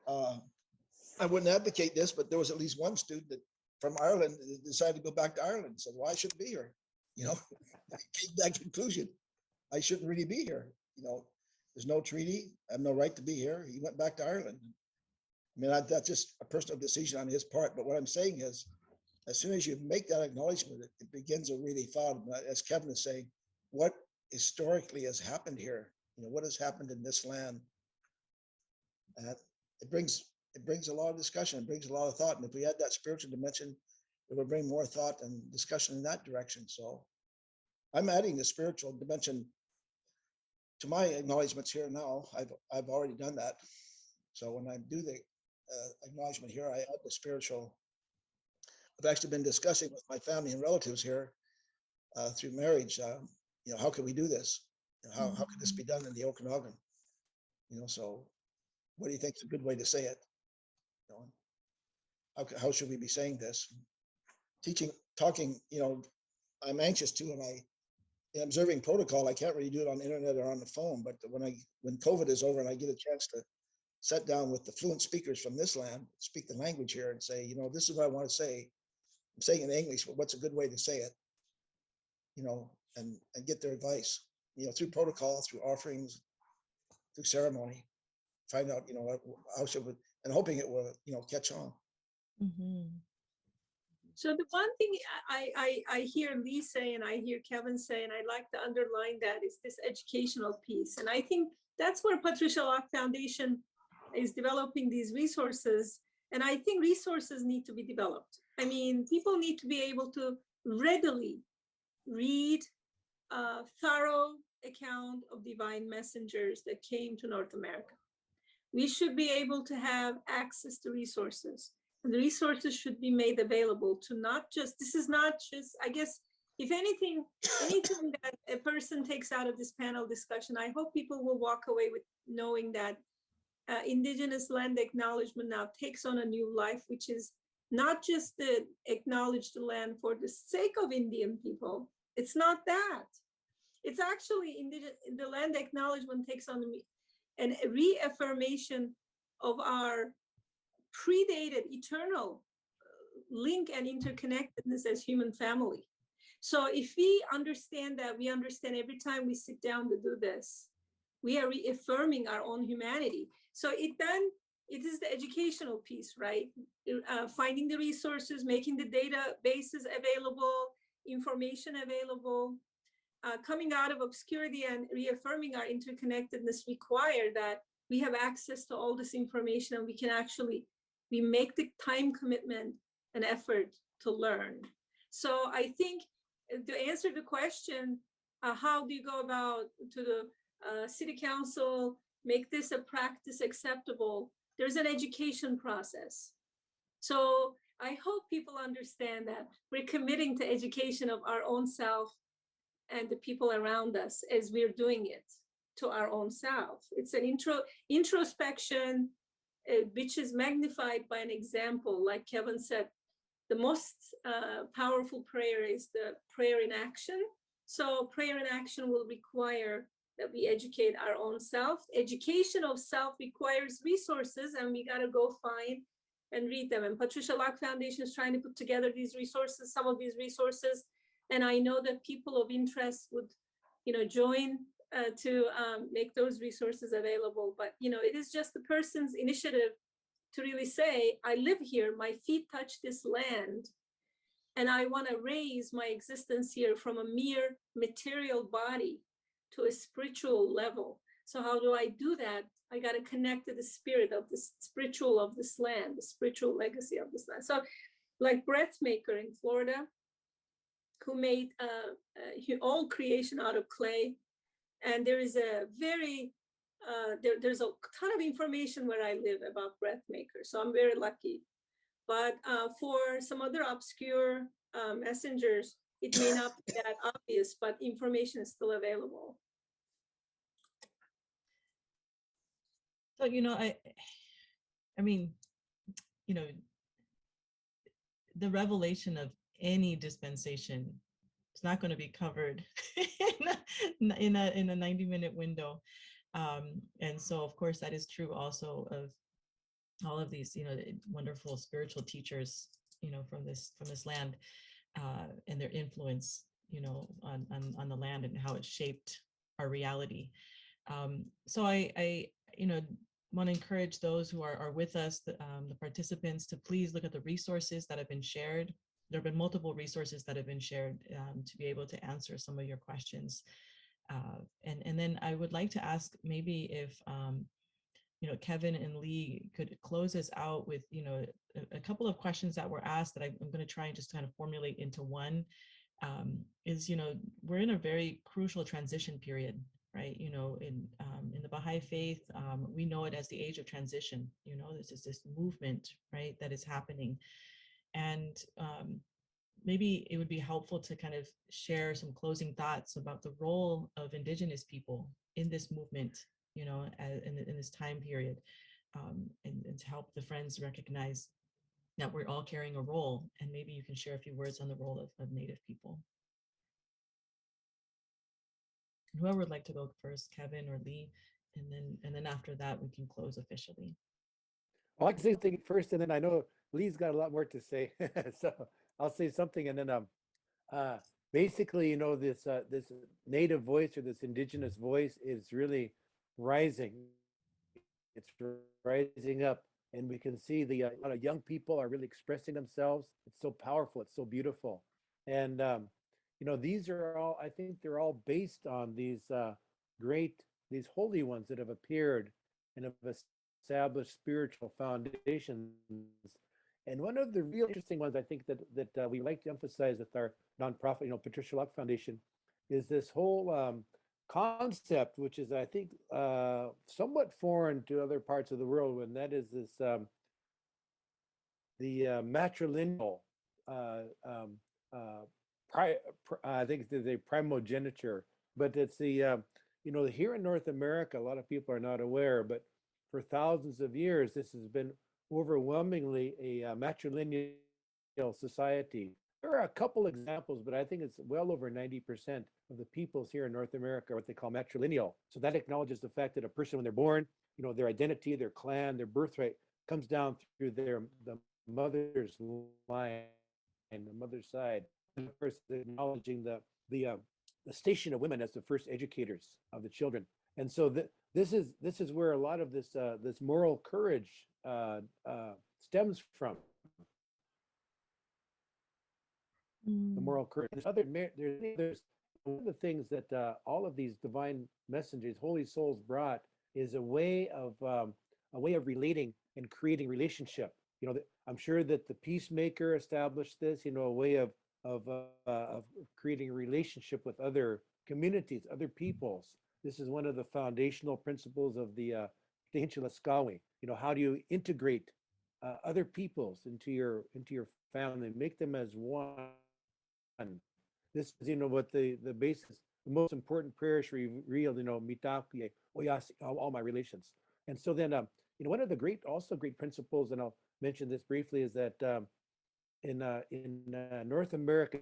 I wouldn't advocate this, but there was at least one student that from Ireland that decided to go back to Ireland and said, well, I shouldn't be here. I came to that conclusion. I shouldn't really be here. There's no treaty. I have no right to be here. He went back to Ireland. I mean, that's just a personal decision on his part. But what I'm saying is, as soon as you make that acknowledgement, it begins a really thought, as Kevin is saying, what historically has happened here? What has happened in this land? And it brings a lot of discussion. It brings a lot of thought. And if we had that spiritual dimension, it would bring more thought and discussion in that direction. So I'm adding the spiritual dimension to my acknowledgements here now. I've already done that. So when I do the acknowledgement here, I add the spiritual. I've actually been discussing with my family and relatives here through marriage. How can we do this? How can this be done in the Okanagan? So what do you think is a good way to say it? How should we be saying this? Talking, I'm anxious to, and in observing protocol, I can't really do it on the internet or on the phone, but when COVID is over and I get a chance to sit down with the fluent speakers from this land, speak the language here and say, this is what I want to say. I'm saying it in English, but what's a good way to say it? And get their advice, through protocol, through offerings, through ceremony, find out, how should we, and hoping it will, catch on. Mm-hmm. So the one thing I hear Lee say, and I hear Kevin say, and I'd like to underline that, is this educational piece. And I think that's where Patricia Locke Foundation is developing these resources. And I think resources need to be developed. I mean, people need to be able to readily read a thorough account of divine messengers that came to North America. We should be able to have access to resources. And the resources should be made available to this is not just, I guess, if anything that a person takes out of this panel discussion, I hope people will walk away with knowing that Indigenous land acknowledgement now takes on a new life, which is not just to acknowledge the land for the sake of Indian people. It's not that. It's actually the land acknowledgement takes on a reaffirmation of our predated eternal link and interconnectedness as human family. So if we understand that, we understand every time we sit down to do this, we are reaffirming our own humanity. So it is the educational piece, right? Finding the resources, making the databases available, information available, coming out of obscurity and reaffirming our interconnectedness require that we have access to all this information, and we make the time commitment and effort to learn. So I think to answer the question, how do you go about to the city council, make this a practice acceptable? There's an education process. So I hope people understand that we're committing to education of our own self and the people around us as we're doing it to our own self. It's an introspection, which is magnified by an example. Like Kevin said, the most powerful prayer is the prayer in action. So prayer in action will require that we educate our own self. Education of self requires resources, and we got to go find and read them. And Patricia Locke Foundation is trying to put together these resources, some of these resources. And I know that people of interest would, join to make those resources available. But, it is just the person's initiative to really say, I live here, my feet touch this land, and I want to raise my existence here from a mere material body to a spiritual level. So how do I do that? I got to connect to the spirit of the spiritual of this land, the spiritual legacy of this land. So like Breathmaker in Florida, who made all creation out of clay. And there is a very, there's a ton of information where I live about Breathmaker. So I'm very lucky. But for some other obscure messengers, it may not be that obvious, but information is still available. So, I mean, the revelation of any dispensation is not going to be covered in a 90-minute window. And so, of course, that is true also of all of these, wonderful spiritual teachers, from this land, and their influence, on the land and how it shaped our reality. So I want to encourage those who are with us, the participants, to please look at the resources that have been shared. There have been multiple resources that have been shared to be able to answer some of your questions. And then I would like to ask maybe if Kevin and Lee could close us out with a couple of questions that were asked that I'm going to try and just kind of formulate into one. We're in a very crucial transition period, right? In the Baha'i faith, we know it as the age of transition. This is this movement, right, that is happening. And maybe it would be helpful to kind of share some closing thoughts about the role of Indigenous people in this movement, in this time period, and to help the friends recognize that we're all carrying a role. And maybe you can share a few words on the role of Native people. Whoever would like to go first, Kevin or Lee, and then after that we can close officially. Well, I can say something first, and then I know Lee's got a lot more to say, so I'll say something, and then basically, this this Native voice or this Indigenous voice is really rising. It's rising up, and we can see a lot of young people are really expressing themselves. It's so powerful. It's so beautiful, and these are all. I think they're all based on these these holy ones that have appeared and have established spiritual foundations. And one of the real interesting ones I think that we like to emphasize with our nonprofit, Patricia Locke Foundation, is this whole concept, which is, I think, somewhat foreign to other parts of the world, and that is this the matrilineal. I think it's the primogeniture, but it's the here in North America, a lot of people are not aware, but for thousands of years, this has been overwhelmingly a matrilineal society. There are a couple examples, but I think it's well over 90% of the peoples here in North America are what they call matrilineal. So that acknowledges the fact that a person, when they're born, their identity, their clan, their birthright comes down through the mother's line and the mother's side. And of course, acknowledging the station of women as the first educators of the children. And so this is where a lot of this moral courage stems from. The moral courage. There's one of the things that all of these divine messengers, holy souls, brought is a way of relating and creating relationship. I'm sure that the peacemaker established this. A way of creating a relationship with other communities, other peoples. This is one of the foundational principles of the ancient Laskawi. How do you integrate other peoples into your family, make them as one. This is, what the basis, the most important prayer should reveal, mitapie, oyasi, all my relations. And so then, one of the great principles, and I'll mention this briefly, is that in North America,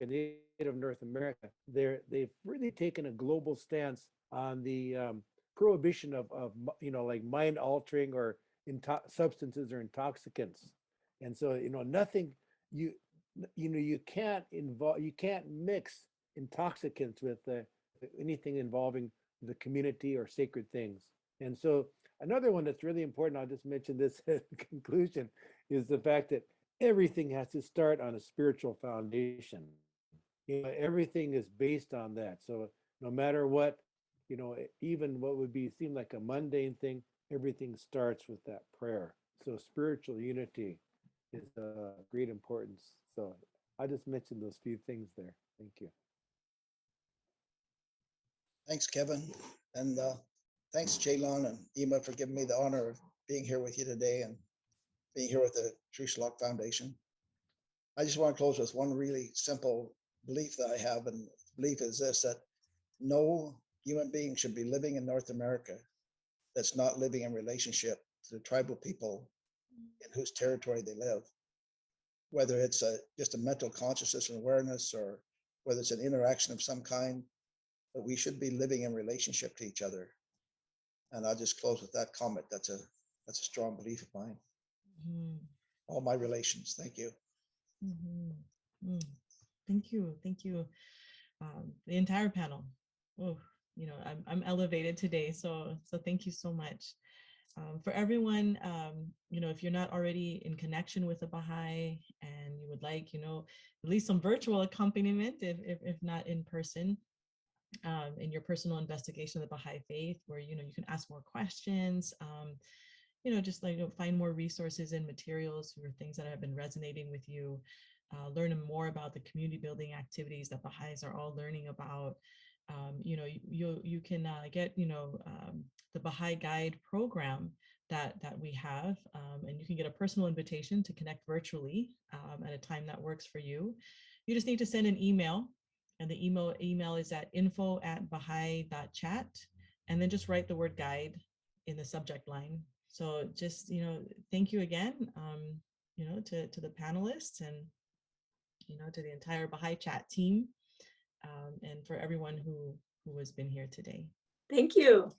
Native North America, they've really taken a global stance on the prohibition of like mind altering or substances or intoxicants. And so, nothing, you can't mix intoxicants with anything involving the community or sacred things. And so another one that's really important, I'll just mention this at the conclusion, is the fact that everything has to start on a spiritual foundation. Everything is based on that. So no matter what, even what would seem like a mundane thing, everything starts with that prayer. So spiritual unity is of great importance. So I just mentioned those few things there. Thank you. Thanks, Kevin. And thanks, Jaylan and Ema, for giving me the honor of being here with you today and being here with the Patricia Locke Foundation. I just want to close with one really simple belief that I have, and the belief is this, that no human being should be living in North America that's not living in relationship to the tribal people in whose territory they live. Whether it's just a mental consciousness and awareness, or whether it's an interaction of some kind, but we should be living in relationship to each other. And I'll just close with that comment. That's a strong belief of mine. Mm-hmm. All my relations. Thank you. Mm-hmm. Thank you. Thank you. The entire panel. Oh, I'm elevated today. So thank you so much. For everyone, if you're not already in connection with a Baha'i and you would like, at least some virtual accompaniment, if not in person, in your personal investigation of the Baha'i faith, where, you can ask more questions, just like find more resources and materials for things that have been resonating with you, learn more about the community building activities that Baha'is are all learning about. You can get, the Baha'i Guide program that we have, and you can get a personal invitation to connect virtually at a time that works for you. You just need to send an email, and the email is at info@baha'i.chat, and then just write the word guide in the subject line. So just, thank you again, to the panelists and, to the entire Baha'i Chat team, and for everyone who has been here today. Thank you.